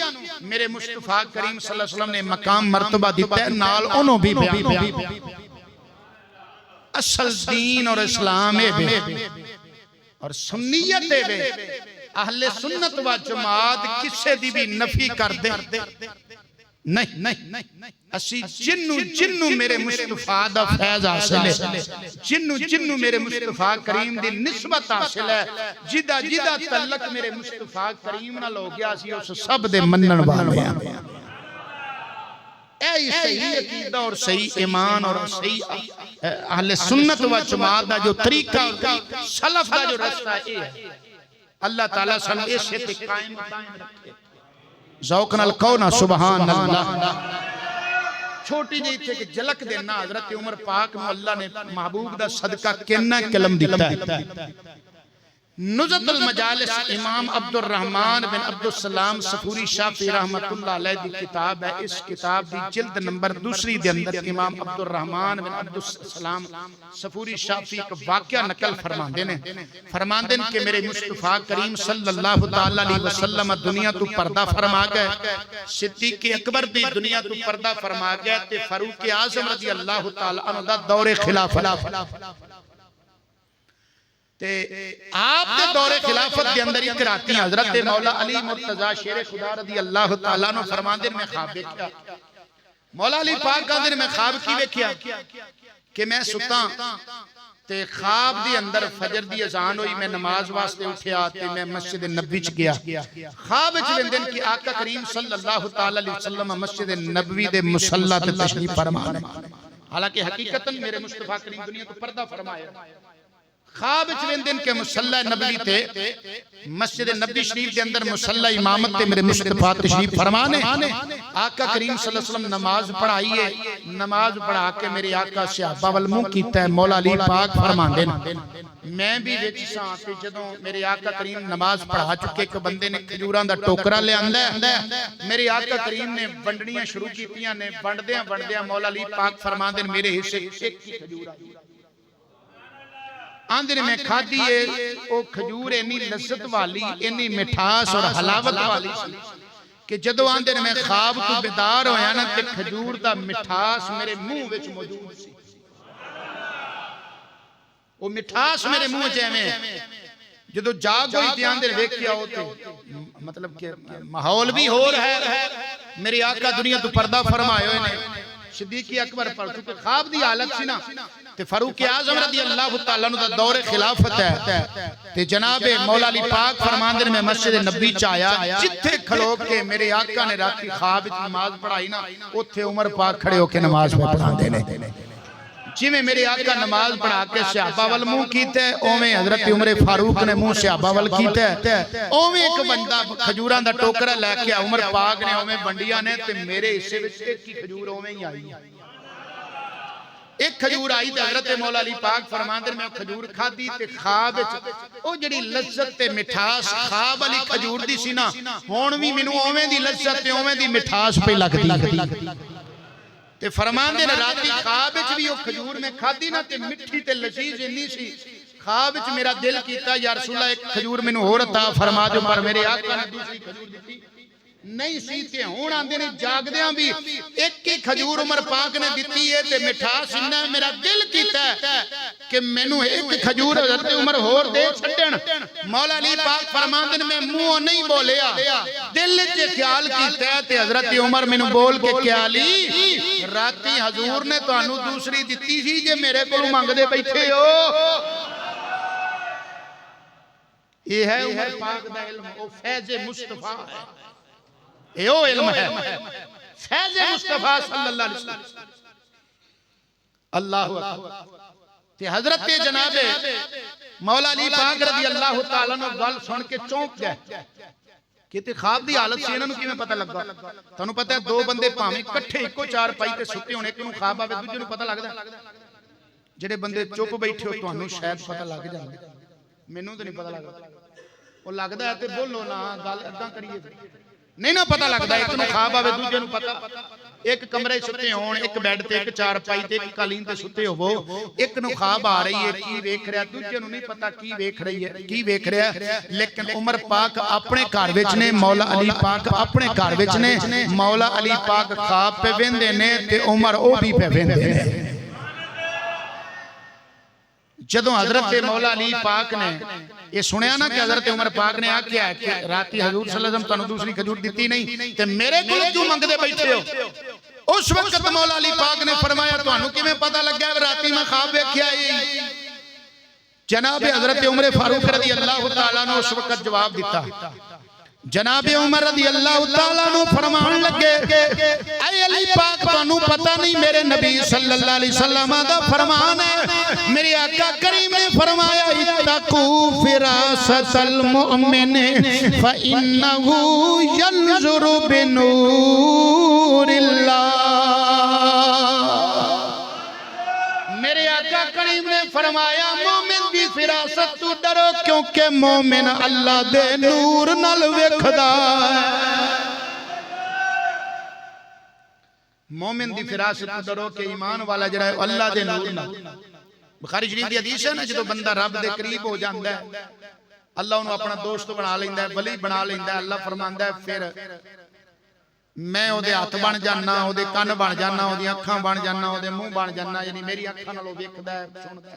میرے مصطفیٰ کریم صلی اللہ علیہ وسلم نے مقام مرتبہ دیتا ہے نال انہوں بھی بیان اصل دین اور اسلام اور سنیت اہل سنت و جماعت کسے دی بھی نفی کر دے نہیں اسی جنو میرے مصطفیٰ دا فیض حاصل ہے جنو میرے مصطفیٰ کریم دی نسبت حاصل ہے جدہ تعلق میرے مصطفیٰ کریم نہ لو گیا سی اس سب دے منن والے ہیں اے صحیح عقیدہ اور صحیح ایمان اور صحیح اہل سنت و جماعت دا جو طریقہ سلف دا جو رستہ ہے اللہ تعالیٰ سنو اسے تے قائم رکھے ذوق نال کہو نا سبحان اللہ چھوٹی جی تھے کہ جھلک دینا حضرت عمر پاک میں اللہ نے محبوب دا صدقہ کہنا کلم دیتا ہے نزت المجالس امام عبد الرحمن بن عبد السلام صفوری شافعی رحمت اللہ علیہ دی کتاب ہے اس کتاب دی جلد نمبر دوسری دے اندر امام عبد الرحمن بن عبد السلام صفوری شافعی کا واقعہ نقل فرماندے نے کہ میرے مصطفیٰ کریم صلی اللہ تعالی علیہ وسلم دنیا تو پردہ فرما گئے صدیق اکبر بھی دنیا تو پردہ فرما گئے تے فاروق اعظم رضی اللہ تعالی عنہ دا دور خلافت آپ دے دور خلافت کے اندر ایک راتی حضرت مولا علی مرتضی شیر خدا رضی اللہ تعالیٰ عنہ فرمان دن میں خواب دیکھا مولا علی پاک کا دن میں خواب کی دیکھا کہ میں ستا تے خواب دی اندر فجر دی اذان ہوئی میں نماز واسطے اٹھے آتے میں مسجد نبوی چ گیا خواب چ دن کہ آقا کریم صلی اللہ تعالی علیہ وسلم مسجد نبوی دے مصلی تے تشریف فرما حالانکہ حقیقتاً میرے مصطفیٰ کریم دنیا تو پردہ فرمایا خواب چلندن کے مصلی نبوی تے مسجد نبوی شریف کے اندر مصلی امامت تے میرے مصطفیٰ تشریف فرمانے آقا کریم صلی اللہ علیہ وسلم نماز پڑھائیے نماز پڑھا کے میرے آقا صحابہ والموں کیتا ہے مولا علی پاک فرمان دینا میں بھی ویچ سانتے جدوں میرے آقا کریم نماز پڑھا چکے کہ بندے نے کھجوراں دا ٹوکرا لے آندہ ہے میرے آقا کریم نے بنڈنیاں شروع کیتیاں نے بنڈدیاں مولا علی پاک فرمان دین میرے حصے ایک کی کھجور آئی آندھر میں کھا دیئے او کھجور اینی لذت والی اینی مٹھاس اور حلاوت والی کہ جدو آندھر میں خواب تو بیدار ہویا نا کہ کھجور دا مٹھاس میرے منہ وچ موجود سی وہ مٹھاس میرے منہ جائے جدو جاگ ہوئی تھی آندھر دیکھ کیا ہوتے مطلب کہ ماحول بھی ہو رہا ہے میری آقا دنیا تو پردہ فرمائے ہوئے صدیقی اکبر پر چونکہ خواب دی حالت سی نا تے فاروق اعظم رضی اللہ تعالیٰ عنہ دا دور خلافت ہے تے جناب مولا علی پاک فرماندن میں مسجد نبی چایا جتھے کھڑو کے میرے آقا نے راتی خواب نماز پڑھائی نا اتھے عمر پاک کھڑے ہو کے نماز پڑھا دینے جی میں میرے آقا نماز پڑھا کے صحابہ والموں کیتے ہیں اومیں حضرت عمر فاروق نے منہ صحابہ وال کیتے ہیں اومیں ایک بندہ کھجوراں دا ٹوکرا لے کے عمر پاک نے اومیں بنڈیاں نے تے میرے حصے وچ ایک کی کھجور اومیں ہی آئی ایک کھجور آئی تے حضرت مولا علی پاک فرماندر میں کھجور کھا دی تے خواب او جڑی لذت تے مٹھاس خواب علی کھجور دی سی نا ہون بھی منو اومیں دی لذت تے اومیں دی مٹھاس پہ لگ دی تے فرمان دے راتی خواب وچ بھی او کھجور میں کھادی نا تے مٹھی تے لذیذ نہیں سی خواب وچ میرا دل کیتا یا رسول اللہ ایک کھجور مینوں ہور عطا فرما جو پر میرے آقا نے دوسری کھجور دیتی نہیں سی تے ہون آندے نے جاگدیاں بھی ایک کی کھجور عمر پاک نے دیتی ہے تے مٹھاس انہاں میرا دل کیتا ہے کہ مینوں ایک کھجور حضرت عمر ہور دے چھڈن مولا علی پاک فرماندن میں منہ نہیں بولیا دل تے خیال کیتا ہے تے حضرت عمر مینوں بول کے کیا علی راتی حضور نے تانوں دوسری دتی سی جے میرے کول منگدے بیٹھے ہو یہ ہے عمر پاک دا علم او فیض مصطفیٰ ہے یہ وہ علم ہے فیض مصطفیٰ صلی اللہ علیہ وسلم اللہ اکبر تے حضرت جناب مولا علی پاک رضی اللہ تعالیٰ نے گل سن کے چونک گئے کہ خواب دی حالت سے انہوں کیوں پتہ لگا تانوں پتہ ہے دو بندے پاویں کٹھے ایکو چار پائی تے ستے ہونے ایک نوں خواب آوے دوجے نوں پتہ لگدا جڑے بندے چپ بیٹھے ہو تانوں شاید پتہ لگ جاندا مینوں تے نہیں پتہ لگدا او لگدا ہے تے بولو نا گل ادا کریے نہیں نہ پتہ لگدا ایک نوں خواب آوے دوجے نوں پتہ ایک کمرے ستے ہون ایک بیڈ تے ایک چار پائی تے ایک قالین تے ستے ہوو ایک نوں خواب آ رہی ہے کی ویکھ رہا دوجے نوں نہیں پتہ کی ویکھ رہی ہے کی ویکھ رہا ہے لیکن عمر پاک اپنے گھر وچ نے مولا علی پاک اپنے گھر وچ نے مولا علی پاک خواب پہ ویندے نے تے عمر او بھی پہ ویندے نے جدوں حضرت مولا علی پاک نے یہ سنیا نا کہ حضرت عمر پاک نے آکیا ہے کہ راتی حضور صلی اللہ علیہ وسلم تانوں دوسری کھجور دیتی نہیں تے میرے کول کیوں منگدے بیٹھے ہو اس وقت مولا علی پاک نے فرمایا تانوں کیویں پتہ لگ گیا راتی میں خواب ویکھیا ہے جناب حضرت عمر فاروق رضی اللہ تعالیٰ نے اس وقت جواب دیتا جناب عمر رضی اللہ تعالیٰ عنہ فرمان لگے اے علی پاک تانوں پتہ نہیں میرے نبی صلی اللہ علیہ وسلم دا فرمان ہے میرے آقا کریم نے فرمایا اتقوا فراست المؤمن فإنه ينظر بنور اللہ میرے آقا کریم نے فرمایا مومن دی فراست تو ڈرو کیونکہ مومن اللہ دے نور نال ویکھدا ہے مومن دی فراست تو ڈرو کہ ایمان والا جڑا ہے اللہ دے نور نال بخاری شریف دی حدیث ہے نا جدوں بندہ رب دے قریب ہو جاندا ہے اللہ انہوں اپنا دوست بنا لیندا ہے ولی بنا لیندا ہے اللہ فرماندا ہے پھر میں او دے ہاتھ بن جانا او دے کان بن جانا او دی اکھاں بن جانا او دے منہ بن جانا یعنی میری اکھاں نال ویکھدا ہے سندا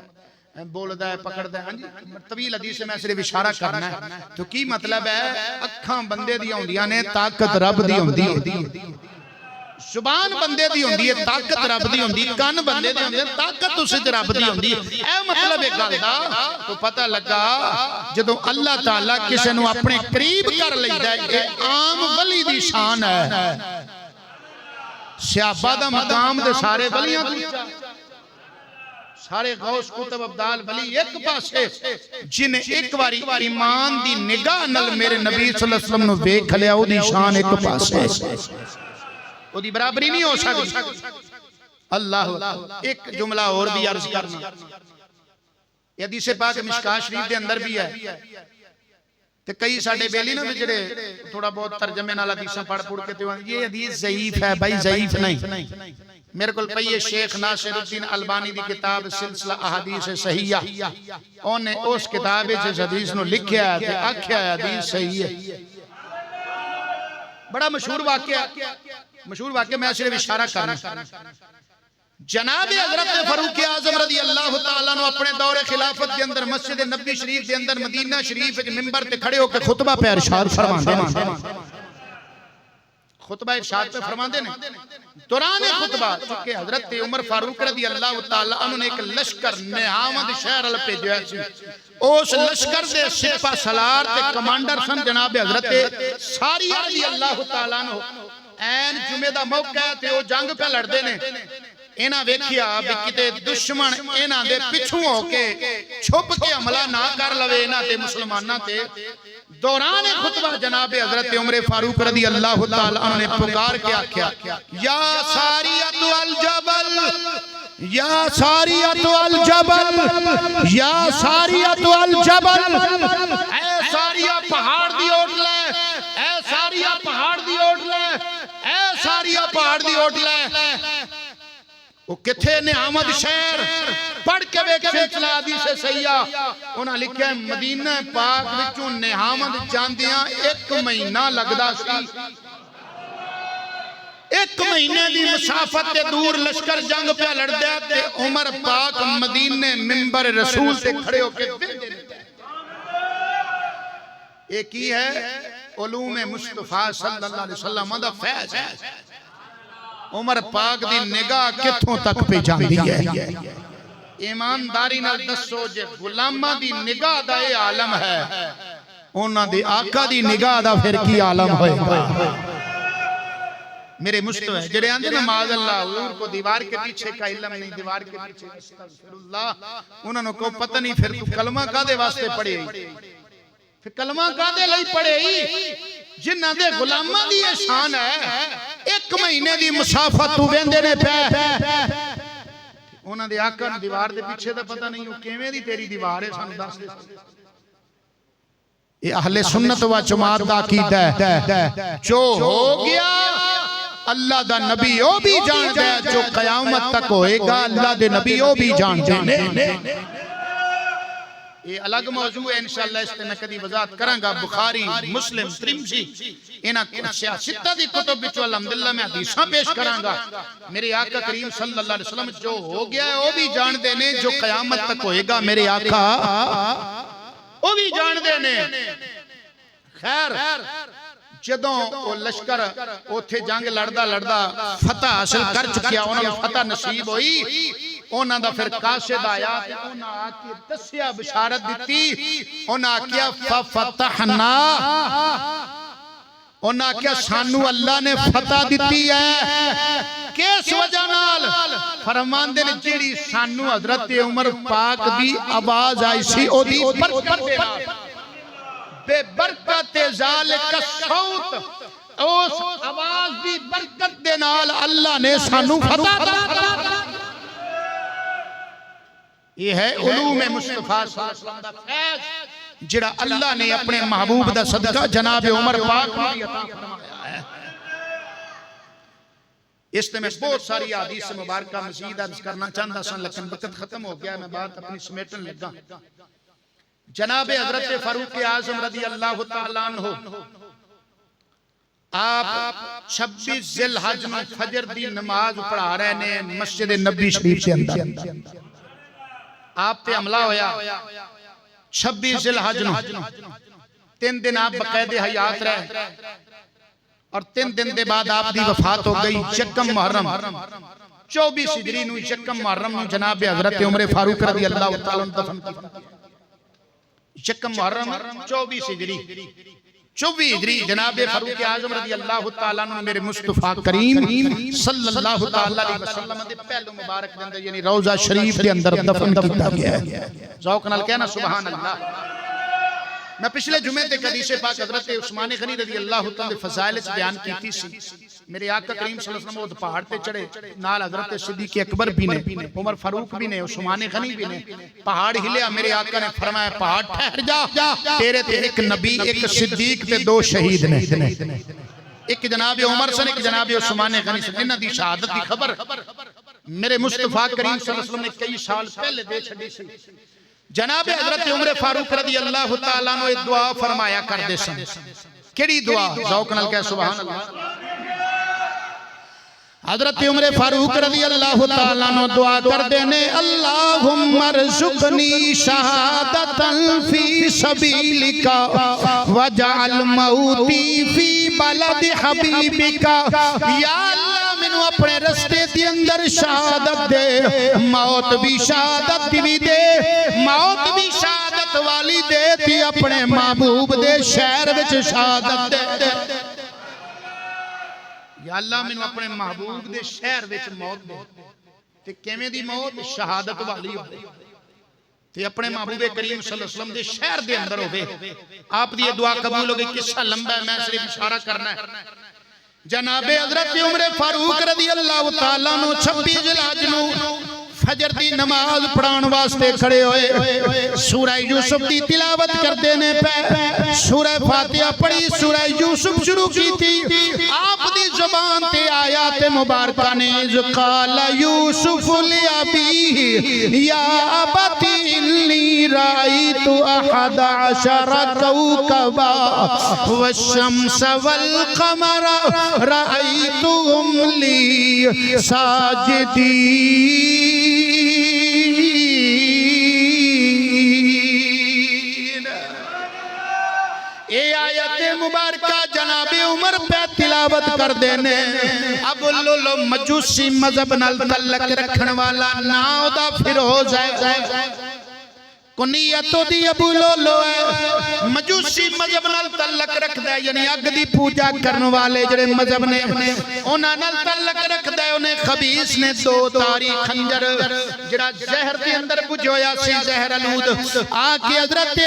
ہے بولدا ہے پکڑدا ہے ہاں جی طویل حدیث میں صرف اشارہ کرنا ہے تو کی مطلب ہے اکھاں بندے دی ہوندیاں نے طاقت رب دی ہوندی ہے زبان بندے دی ہوندی ہے طاقت رب دی ہوندی کان بندے دی ہوندی ہے طاقت اس وچ رب دی ہوندی ہے اے مطلب ایک گل دا تو پتہ لگا جدوں اللہ تعالی کسے نو اپنے قریب کر لیندا ہے یہ عام ولی دی شان ہے صحابہ دا مقام دے سارے ولیاں تو سارے غوث قطب ابدال ولی ایک پاسے جن ایک واری ایمان دی نگاہ نال میرے نبی صلی اللہ علیہ وسلم نو ویکھ لیا او دی شان ایک پاسے وہ دی برابری نہیں ہو سکتی اللہ ایک جملہ اور بھی عرض کرنا یہ حدیث پاک مشکاہ شریف دے اندر بھی ہے تے کئی ساڑھے بیلی نا جڑے تھوڑا بہت ترجمے نال حدیثاں پڑھ کے تے یہ حدیث ضعیف ہے بھائی ضعیف نہیں میرے کول پئی شیخ ناصر الدین البانی دی کتاب سلسلہ احادیث صحیحہ اونے اس کتاب وچ اس حدیث نو لکھیا ہے تے آکھیا ہے حدیث صحیح ہے بڑا مشہور واقعہ میں صرف اشارہ کرنا جناب حضرت فاروق اعظم رضی اللہ تعالیٰ نے اپنے دور خلافت کے اندر مسجد نبی شریف کے اندر مدینہ شریف کے منبر تے کھڑے ہو کے خطبہ پہ ارشاد فرماندے خطبہ ارشاد پہ فرماندے نے دوران خطبہ چونکہ حضرت عمر فاروق رضی اللہ تعالیٰ عنہ نے ایک لشکر نہامد شہر ال پہ جو ہے اس لشکر دے سپہ سالار تے کمانڈر سن جناب حضرت ساریہ رضی اللہ تعالیٰ عنہ این جمعہ دا موقع ہے تے وہ جنگ پہ لڑ دے نے اینا ویکھیا بھی کتے دشمن اینا دے پچھوں ہو کے چھپ کے حملہ نہ کر لوے اینا تے مسلمانہ تے دوران خطبہ جناب حضرت عمر فاروق رضی اللہ تعالیٰ عنہ نے پکار کے آکھیا یا ساریت الجبل یا ساریت الجبل یا ساریت الجبل اے ساریہ پہاڑ دی اوٹ لے اے ساریہ پہاڑ دی اوٹ لے اے ساریہ پہاڑ دی اوٹ لے وہ کتھے نعمت شہر پڑھ کے بے سلسلہ حدیث صحیحہ انہاں لکھیا ہے مدینہ پاک وچوں نعمت جاندیاں 1 مہینہ لگدا سی 1 مہینے دی مسافت تے دور لشکر جنگ پہ لڑدیا تے عمر پاک مدینے منبر رسول تے کھڑے ہو کے ایک ہی ہے علوم مصطفیٰ صلی اللہ علیہ وسلم دا فیض ہے عمر پاک دی نگاہ کتھوں تک پہ جاندی ہے ایمانداری نال دسو جے غلامہ دی نگاہ دا اے عالم ہے انہاں دی آقا دی نگاہ دا پھر کی عالم ہوئے گا میرے مصطفیٰ جڑے آندے نا معاذ اللہ حضور کو دیوار کے پیچھے کا علم نہیں دیوار کے پیچھے استغفر اللہ انہوں کو پتہ نہیں پھر تو کلمہ کا دے واسطے پڑھے پھر کلمہ کا دے لئی پڑھے جنہ دے غلامہ دی شان ہے 1 مہینے دی مسافت تو ویندے نے پہ انہاں دے آقا نو دیوار دے پیچھے دا پتہ نہیں وہ کیویں دی تیری دیوار ہے سانو دس دے یہ اہل سنت و جماعت دا عقیدہ ہے جو ہو گیا اللہ دا نبی او بھی جان دے جو قیامت تک ہوئے گا اللہ دے نبی او بھی جان دے یہ الگ موضوع ہے انشاءاللہ اس تے میں کدی وضاحت کروں گا بخاری مسلم ترمذی انہاں سیاستہ دی کتب وچوں الحمدللہ میں حدیثاں پیش کراں گا میرے آقا کریم صلی اللہ علیہ وسلم جو ہو گیا ہے وہ بھی جان دے نے جو قیامت تک ہوئے گا میرے آقا وہ بھی جان دے نے خیر جدوں وہ لشکر اوتھے جنگ لڑدا فتح حاصل کر چکیا انہاں نوں فتح نصیب ہوئی انہاں دا پھر قاصد آیا تے انہاں آ کے دسیا بشارت دتی انہاں کیا ففتحنا انہاں کیا سانو اللہ نے فتح دیتی ہے کس وجہ نال فرماندے نے جیڑی سانو حضرت عمر پاک دی آواز آئی سی او دی برکت دے نال بے برکت ذالک الصوت اس آواز دی برکت دے نال اللہ نے سانو فتح دی یہ ہے علوم مصطفیٰ صلی اللہ علیہ وسلم دا فیض جڑا اللہ نے اپنے محبوب دا صدقہ جناب عمر پاک کو عطا فرمایا ہے اس نے میں بہت ساری حدیث مبارکہ مزید عرض کرنا چاہتا سن لیکن وقت ختم ہو گیا میں بات اپنی سمیٹن لگا جناب حضرت فاروق اعظم رضی اللہ تعالیٰ عنہ آپ 26 ذی الحج میں فجر دی نماز پڑھا رہے نے مسجد نبی شریف کے اندر آپ تے حملہ ہویا 26 ذی الحج میں 3 دن آپ بقید حیات رہے اور 3 دن دے بعد آپ دی وفات ہو گئی یکم محرم 24 ہجری نو یکم محرم نو جناب حضرت عمر فاروق رضی اللہ تعالیٰ عنہ دفن کی یکم محرم 24 ہجری 24 ہجری جناب فاروق اعظم رضی اللہ تعالیٰ عنہ میرے مصطفیٰ کریم صلی اللہ تعالیٰ علیہ وسلم دے پہلو مبارک دے اندر یعنی روضہ شریف دے اندر دفن کیتا گیا ہے ذوق نال کہنا سبحان اللہ میں پچھلے جمعے تے حدیث پاک حضرت عثمان غنی رضی اللہ تعالیٰ فضائل سے بیان کیتی سی میرے آقا کریم صلی اللہ علیہ وسلم وہ پہاڑ تے چڑھے نال حضرت صدیق اکبر بھی نے عمر فاروق بھی نے عثمان غنی بھی نے پہاڑ ہلیا میرے آقا نے فرمایا پہاڑ ٹھہر جا تیرے تے ایک نبی ایک صدیق تے 2 شہید نے ایک جناب عمر سے ایک جناب عثمان غنی سے انہاں دی شہادت دی خبر میرے مصطفیٰ کریم صلی اللہ علیہ وسلم نے کئی سال پہلے دے چھڑی سی جناب حضرت عمر فاروق رضی اللہ تعالیٰ عنہ ایک دعا فرمایا کر دے سن کیڑی دعا ذوق نال کہہ سبحان اللہ حضرت عمر فاروق رضی اللہ تعالیٰ عنہ دعا کر دینے اللہم ارزقنی شہادتا فی سبیلکا وجعل موتی فی بلد حبیبکا یا اللہ منو اپنے رستے دی اندر شہادت دے موت بھی شہادت بھی دے موت بھی شہادت والی دے تھی اپنے محبوب دے شہر وچ شہادت دے یا اللہ میں اپنے محبوب دے شہر وچ موت دے تے کیویں دی موت شہادت والی ہو تے اپنے محبوب کریم صلی اللہ علیہ وسلم دے شہر دے اندر ہوے آپ دی دعا قبول ہو گئی قصہ لمبا ہے میں صرف اشارہ کرنا ہے جناب حضرت عمر فاروق رضی اللہ تعالیٰ عنہ 26 ذی الحج نو فجر دی نماز پڑھان واسطے کھڑے ہوئے سورہ یوسف دی تلاوت کر دینے پہ سورہ فاتحہ پڑھی سورہ یوسف شروع کی تھی آپ دی زبان تے آیات مبارکہ نے قال یوسف لأبیہ یا ابتی انی رأیت 11 کوکبا والشمس والقمر رأیتهم لی ساجدین اے آیت مبارکہ جناب عمر پہ تلاوت کر دینے اب لولو مجوسی مذہب نال تعلق رکھن والا ناؤ دا فیروز ہے کنیتو دی ابو لولو ہے مجوسی مذہب نال تعلق رکھ دے یعنی اگ دی پوجا کرن والے جڑے مذہب نے انہاں نال تعلق رکھ دے انہیں خبیث نے 2 تاری خنجر جڑا زہر دے اندر بجھویا سی زہر آلود آکے حضرت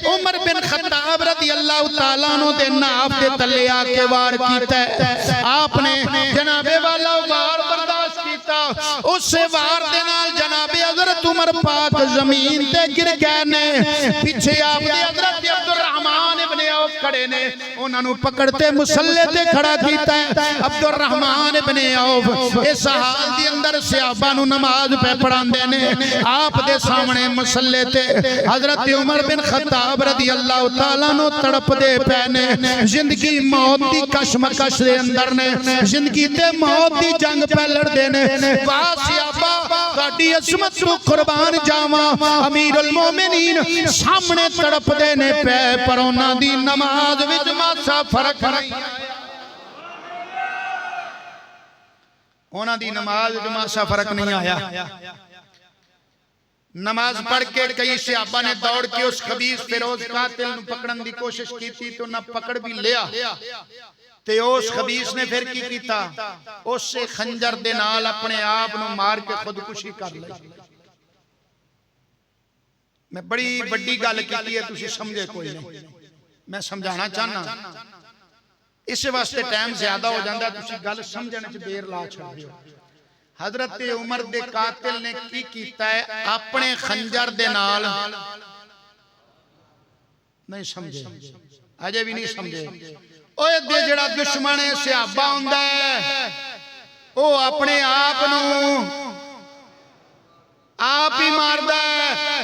عمر بن خطاب رضی اللہ تعالیٰ عنہ دے ناف دے تلے آکے وار کیتا ہے آپ نے جناب والا وار برداشت کیتا اس سے وار دے نال جناب حضرت عمر پاک زمین تے گر گئے نے پیچھے آپ دے حضرت عبد الرحمن ابن عوف کھڑے نے انہاں نو پکڑتے مسلح تے کھڑا کیتا ہے عبد الرحمن ابن عوف اس حال دی اندر صحابہ نو نماز پہ پڑھاندے نے آپ دے سامنے مسلح تے حضرت عمر بن خطاب رضی اللہ تعالیٰ نو تڑپ دے پینے زندگی موت دی کشمکش دے اندر نے زندگی تے موت دی جنگ پہ لڑ دینے واہ صحابہ گاڑی عظمت تو قربان جاواں امیر المومنین سامنے تڑپ دینے پہ پرونا دی نماز وچ ماسا فرق نہیں اونا دی نماز وچ ماسا فرق نہیں آیا نماز پڑھ کے کئی صحابہ نے دوڑ کے اس خبیث فیروز قاتل نو پکڑن دی کوشش کی تھی تو نہ پکڑ بھی لیا تے اس خبیث نے پھر کی کیتا، اس سے خنجر دے نال اپنے آپ نو مار کے خودکشی کر لی۔ میں بڑی بڑی گل کی ہے، تسی سمجھے کوئی نہیں، میں سمجھانا چاہنا اس واسطے ٹائم زیادہ ہو جاندہ ہے، تسی گل سمجھنے چھ دیر لا چھڑ دیو۔ حضرت عمر دے قاتل نے کی کیتا ہے، اپنے خنجر دے نال نہیں سمجھے، آجے بھی نہیں سمجھے، اوہ دے جڑا دشمن صحابہ ہوندہ ہے او اپنے آپ نو آپ ہی مار ہے،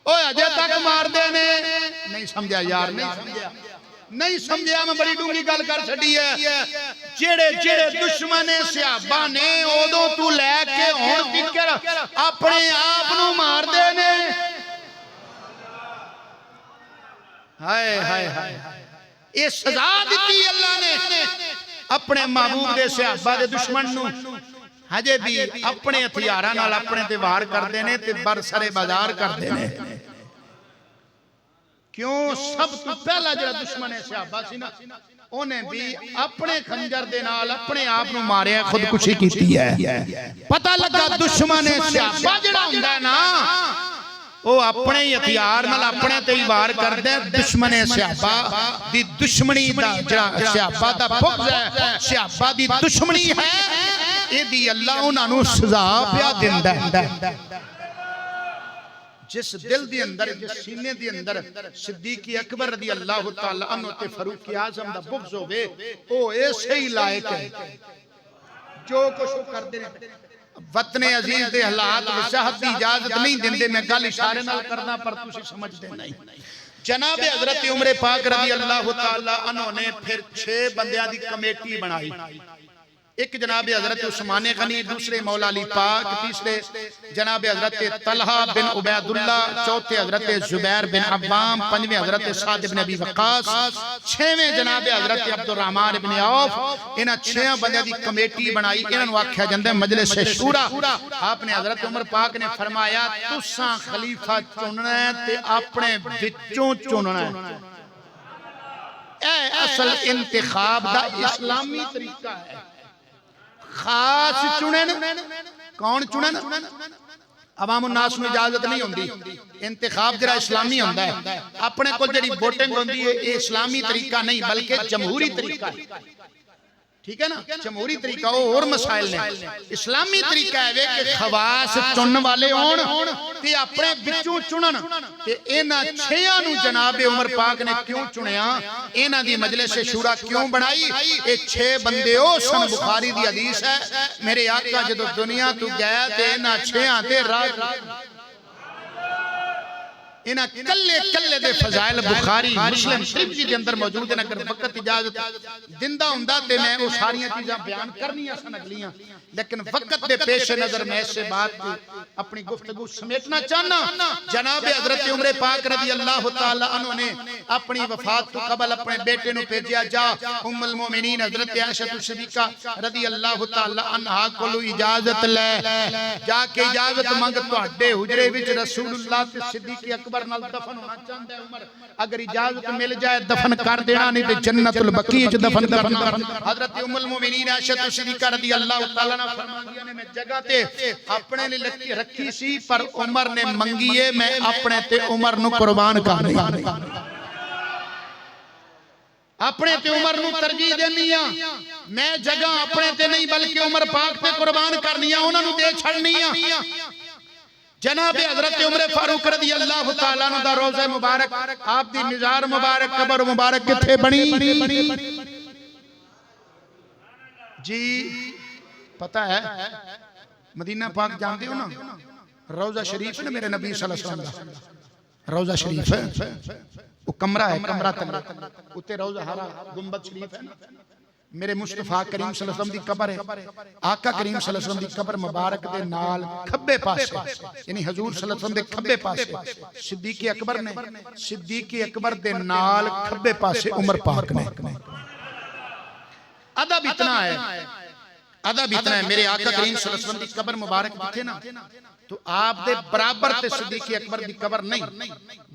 اوہ اجے تک مار دے نے نہیں سمجھا یار، نہیں سمجھا، میں بڑی ڈونگی گل کر چھڑی ہے۔ جڑے جڑے دشمن صحابہ نے اودوں تو لے کے ہون تکر اپنے آپ نو مار دے نے، ہائے ہائے ہائے، یہ سزا دیتی اللہ نے اپنے محبوب دے صحابہ دے دشمن نو، ہجے بھی اپنے ہتھیاراں نال اپنے تے وار کر دینے تے برسر بازار کر دینے۔ کیوں؟ سب تو پہلا جڑا دشمن صحابہ سی نا، انہیں بھی اپنے خنجر دے نال اپنے آپ نو مارے خودکشی کیتی ہے۔ پتہ لگا دشمن صحابہ جڑا ہوندا ہے نا، وہ اپنے ہتھیار نال اپنے تے وار کر دے، دشمن صحابہ دی دشمنی دا جڑا صحابہ دا بغض ہے، صحابہ دی دشمنی ہے، اے دی اللہ انہاں نو سزا پیا دیندا ہے۔ جس دل دی اندر، جس سینے دی اندر صدیق اکبر رضی اللہ تعالیٰ عنہ تے فاروق اعظم دا بغض ہوئے، او ایسے ہی لائق ہے جو کچھ کر دے۔ وطن عزیز دے حالات وسعت دی اجازت نہیں دیندے، میں گل اشارے نال کرنا پر تسی سمجھ دے نہیں۔ جناب حضرت عمر پاک رضی اللہ تعالیٰ عنہ نے پھر 6 بندیاں دی کمیٹی بنائی، ایک جناب حضرت عثمان غنی، دوسرے مولا علی پاک، تیسرے جناب حضرت طلحہ بن عبیداللہ، چوتھے حضرت زبیر بن عوام، پنجویں حضرت سعد بن ابی وقاص، چھویں جناب حضرت عبد الرحمن بن عوف۔ انہاں 6 بندیاں دی کمیٹی بنائی، انہاں نوں آکھیا جاندا ہے مجلس شورا۔ آپ نے حضرت عمر پاک نے فرمایا تساں خلیفہ چننا ہے تے اپنے وچوں چننا ہے۔ اے اصل انتخاب دا اسلامی طریقہ ہے۔ خاص چنن، کون چنن؟ عوام الناس میں اجازت نہیں ہوندی، انتخاب جڑا اسلامی ہوندا ہے، اپنے کو جڑی ووٹنگ ہوندی ہے یہ اسلامی طریقہ نہیں بلکہ جمہوری طریقہ ہے، ٹھیک ہے نا؟ جمہوری طریقہ اور مسائل نے، اسلامی طریقہ ہے کہ خواص چنن والے ہون تے اپنے بچوں چنن۔ تے انہاں 6 نو جناب عمر پاک نے کیوں چنیا، انہاں دی مجلس شورا کیوں بنائی؟ اے 6 بندے او سن، بخاری دی حدیث ہے، میرے آقا جدو دنیا تو گیا تے انہاں 6 تے راہ انہاں کلے کلے دے فضائل بخاری مسلم شریف جی دے اندر موجود ہیں۔ اگر وقت اجازت دندہ ہوندہ تے میں وہ ساریاں چیزاں بیان کرنی آسان اگلیاں، لیکن وقت دے پیش نظر میں سے بات اپنی گفتگو سمیٹنا چاہنا۔ جناب حضرت عمر پاک رضی اللہ تعالیٰ عنہ نے اپنی وفات تو قبل اپنے بیٹے نو بھیجیا، جا ام المومنین حضرت عائشہ صدیقہ رضی اللہ تعالیٰ عنہ کو اجازت لے، جا کے اجازت منگ تو ہڈے حجرے وچ رسول اللہ تے صدیق اکبر نال دفن ہونا چاہتا ہے عمر، اگر اجازت مل جائے دفن کر دینا، نہیں تے جنت البقیع وچ دفن کرنا۔ حضرت ام المومنین عائشہ صدیقہ رضی اللہ تعالیٰ عنہ فرماندی نے میں جگہ تے اپنے لئے رکھی سی، پر عمر نے منگیے میں اپنے تے عمر نو قربان کر دیا، اپنے تے عمر نو ترجیح دینیاں، میں جگہ اپنے تے نہیں بلکہ عمر پاک تے قربان کرنیاں، انہاں نو دے چھڑنیاں۔ جناب حضرت عمر فاروق رضی اللہ تعالیٰ عنہ دا روزہ مبارک، آپ دی مزار مبارک، قبر مبارک کتھے بنی؟ جی پتہ ہے مدینہ پاک جانتے ہو نا، روزہ شریف ہے نا میرے نبی صلی اللہ علیہ وسلم، روزہ شریف ہے، وہ کمرہ ہے، کمرہ تنگرہ، اتے روزہ ہرا گنبد شریف ہے نا، میرے مصطفیٰ کریم صلی اللہ علیہ وسلم دی قبر ہے، آقا کریم صلی اللہ علیہ وسلم دی قبر مبارک دے نال کھبے پاسے، یعنی حضور صلی اللہ علیہ وسلم دے کھبے پاسے صدیق اکبر نے، صدیق اکبر دے نال کھبے پاسے عمر پاک نے۔ ادب اتنا ہے ادب اتنا ہے میرے آقا کریم صلی اللہ علیہ وسلم دی قبر مبارک جتھے نا تو آپ دے برابر تے صدیق اکبر دی قبر نہیں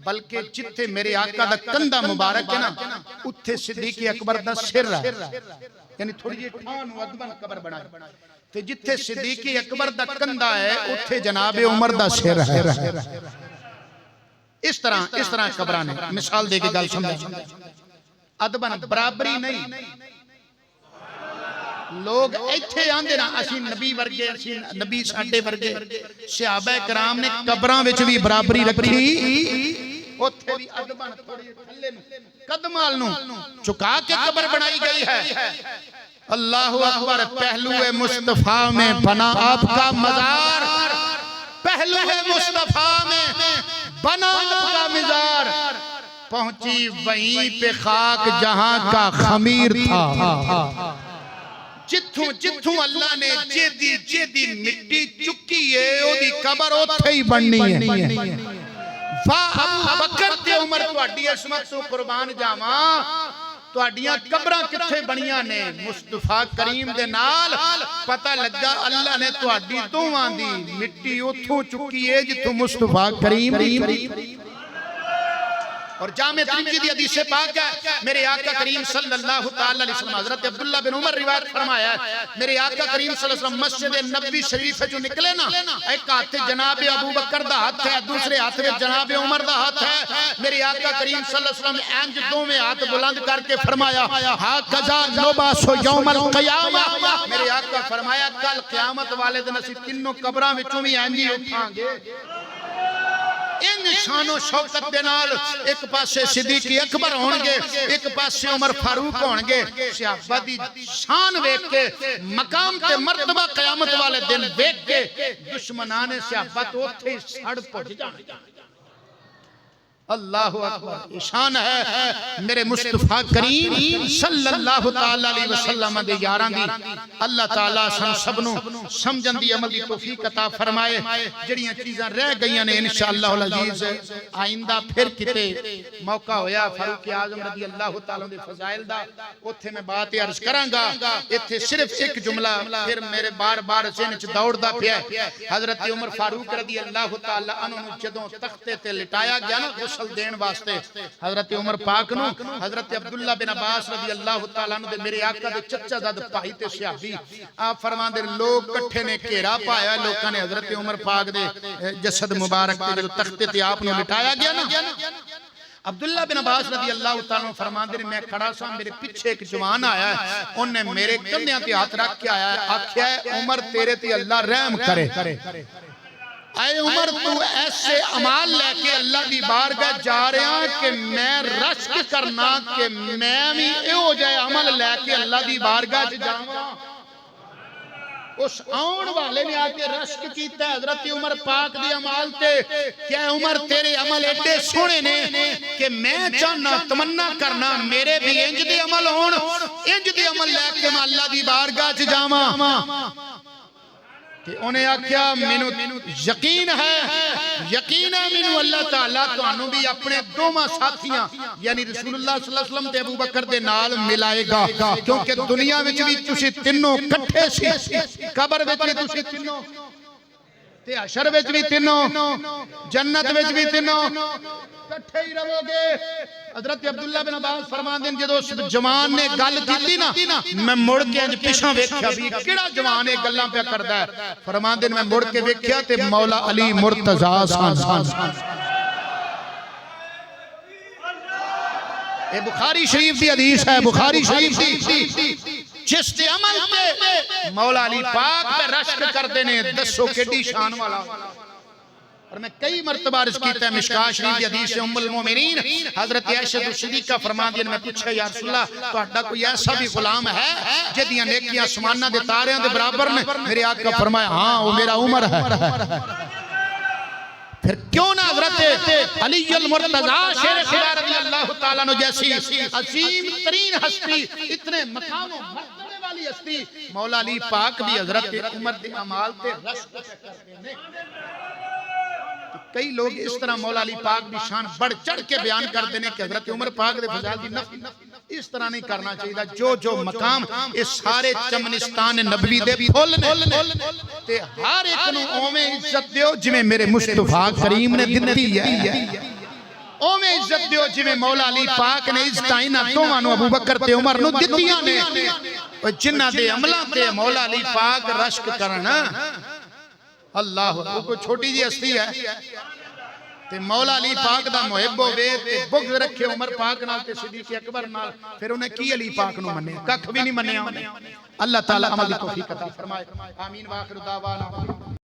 بلکہ جتھے میرے آقا دا کندھا مبارک ہے نا اتھے صدیق اکبر دا سر ہے یعنی تھوڑی جی ٹھان ودبن قبر بنا تے جتھے صدیق اکبر دا کندھا ہے اتھے جناب عمر دا سر ہے اس طرح قبرانے مثال دے کے گل سمجھا ادبن برابری نہیں لوگ ایتھے آندے نا اسی نبی ورگے اسی نبی ساڈے ورگے صحابہ کرام نے قبراں وچ بھی برابری رکھی اوتھے بھی ادبن تھوڑی تھلے نو قدمال نو چکا کے قبر بنائی گئی ہے اللہ اکبر پہلو مصطفیٰ میں بنا آپ کا مزار پہلو مصطفیٰ میں بنا آپ کا مزار پہنچی وہیں پہ خاک جہاں کا خمیر تھا جتھوں اللہ نے جیدی مٹی چکی ہے او دی قبر اوتھے ہی بننی ہے ابو بکر تے عمر تواڈی عصمت تو قربان جاواں تواڈیاں قبراں کتھے بنیاں نے مصطفیٰ کریم دے نال پتہ لگا اللہ نے تواڈی دوواں دی مٹی اوتھوں چکی ہے جتھوں مصطفیٰ کریم اور جامع ترمذی دی حدیث پاک ہے میرے آقا کریم صلی اللہ تعالی علیہ وسلم حضرت عبداللہ بن عمر روایت فرمایا ہے میرے آقا کریم صلی اللہ علیہ وسلم مسجد نبوی شریف جو نکلے نا ایک ہاتھ جناب ابو بکر دا ہاتھ ہے دوسرے ہاتھ میں جناب عمر دا ہاتھ ہے میرے آقا کریم صلی اللہ علیہ وسلم اینج دو میں ہاتھ بلند کر کے فرمایا ہاکذا نبعث یوم القیامہ میرے آقا فرمایا کل قیامت والے دن اسی تینوں قبراں وچوں بھی اینج ہی اٹھاں گے ان شان و شوکت دے نال ایک پاسے صدیق اکبر ہونگے ایک پاسے عمر فاروق ہونگے صحابہ دی شان ویکھ کے مقام تے مرتبہ قیامت والے دن ویکھ کے دشمنان صحابہ تو اتھے سڑ پہنچ جانے اللہ اکبر شان ہے میرے مصطفیٰ کریم صلی اللہ تعالی علیہ وسلم دے یاران دی اللہ تعالیٰ سن سبنوں سمجھن دی عمل دی توفیق عطا فرمائے جڑیاں چیزاں رہ گئیاں نے انشاءاللہ العزیز آئندہ پھر کتے موقع ہویا فاروق اعظم رضی اللہ تعالیٰ دے فضائل دا اتھے میں بات عرض کرانگا اتھے صرف ایک جملہ پھر میرے بار بار ذہن چ دوڑ دا پیا حضرت عمر فاروق رضی اللہ تعالیٰ عنہ جدوں تختے تے لٹایا گیا نا دین واسطے حضرت عمر پاک نو حضرت عبداللہ بن عباس رضی اللہ تعالیٰ عنہ دے میرے آقا دے چچا داد پائی تے صحابی آپ فرمان دے لوگ کٹھے نے گھیرا پایا لوگاں نے حضرت عمر پاک دے جسد مبارک تے جو تختے تے آپ نے لٹایا گیا نا عبداللہ بن عباس رضی اللہ تعالیٰ عنہ فرمان دے میں کھڑا سا میرے پیچھے ایک جوان آیا ہے انہوں نے میرے کندھیاں تے ہاتھ رکھ کے آیا ہے آکھیا ہے عمر تیرے تے اللہ رحم کرے اے عمر تو ایسے عمال لے کے اللہ دی بارگاہ جا رہے ہیں کہ میں رشک کرنا کہ میں بھی اے ہو جائے عمل لے کے اللہ دی بارگاہ جاؤں اس آن والے نے آکے رشک کیتا ہے حضرت عمر پاک دی عمال تے کیا عمر تیرے عمل ایڈے سونے نے کہ میں چاہنا تمنا کرنا میرے بھی انج دے عمل ہون انج دے عمل لے کے میں اللہ دی بارگاہ جاؤں کہ انہیں آکھیا منو یقین ہے منو اللہ تعالیٰ تو انہوں بھی اپنے دوما ساتھیاں یعنی رسول اللہ صلی اللہ علیہ وسلم تے ابو بکر دے نال ملائے گا کیونکہ دنیا وچ بھی تسی تینوں کٹھے سی قبر وچ بھی تسی تینوں تے حشر وچ بھی تینوں جنت وچ بھی تینوں کٹھے ہی رہو گے حضرت عبداللہ بن عباس فرمان دین جدو جوان نے گل کیتی نا میں مڑ کے انج پیچھے ویکھیا بھی کیڑا جوان اے گلاں پہ کردا ہے فرمان دین میں مڑ کے ویکھیا تے مولا علی مرتضی سان اے بخاری شریف دی حدیث ہے بخاری شریف دی جس دے عمل تے مولا علی پاک پہ رشک کردے نے دسو کیڑی شان والا اور میں کئی مرتبہ عرض کیتا ہے مشکاہ شریف دی حدیث ام المومنین حضرت عائشہ صدیقہ فرمان دیا میں پوچھا یا رسول اللہ تو اڈا کوئی ایسا بھی غلام ہے جدیاں نیکیاں آسمانہ دے تاریاں دے برابر نے میرے آقا فرمایا ہاں وہ میرا عمر ہے پھر کیوں نہ حضرت علی المرتضی شیر خدا رضی اللہ تعالیٰ عنہ جیسی عظیم ترین ہستی اتنے مقام و مرتبے والی ہستی مولا علی پاک بھی حضرت عمر دے عمال تے رشک کرتے ہیں کئی لوگ اس طرح مولا علی پاک بھی شان بڑھ چڑھ کے بیان کر دینے کہ حضرت عمر پاک دے فضائل دی نفی اس طرح نہیں کرنا چاہیے. جو مقام یہ سارے چمنستان نبوی دے پھول نے تے ہر ایک نو اوویں عزت دیو جویں میرے مصطفیٰ کریم نے دتی ہے. اوویں عزت دیو جویں مولا علی پاک نے عزت انہاں دوواں نو ابو بکر تے عمر نو دتیاں نے. جنہاں دے عملاں تے مولا علی پاک رشک کرنا اللہ کوئی چھوٹی جی ہستی ہے تے مولا علی پاک دا محب ہوئے تے بغض رکھے عمر پاک نال تے صدیق اکبر نال پھر انہیں کی علی پاک نو مننے ککھ بھی نہیں مننے. اللہ تعالیٰ عمل دی توفیق عطا فرمائے. آمین. واخر دعوانا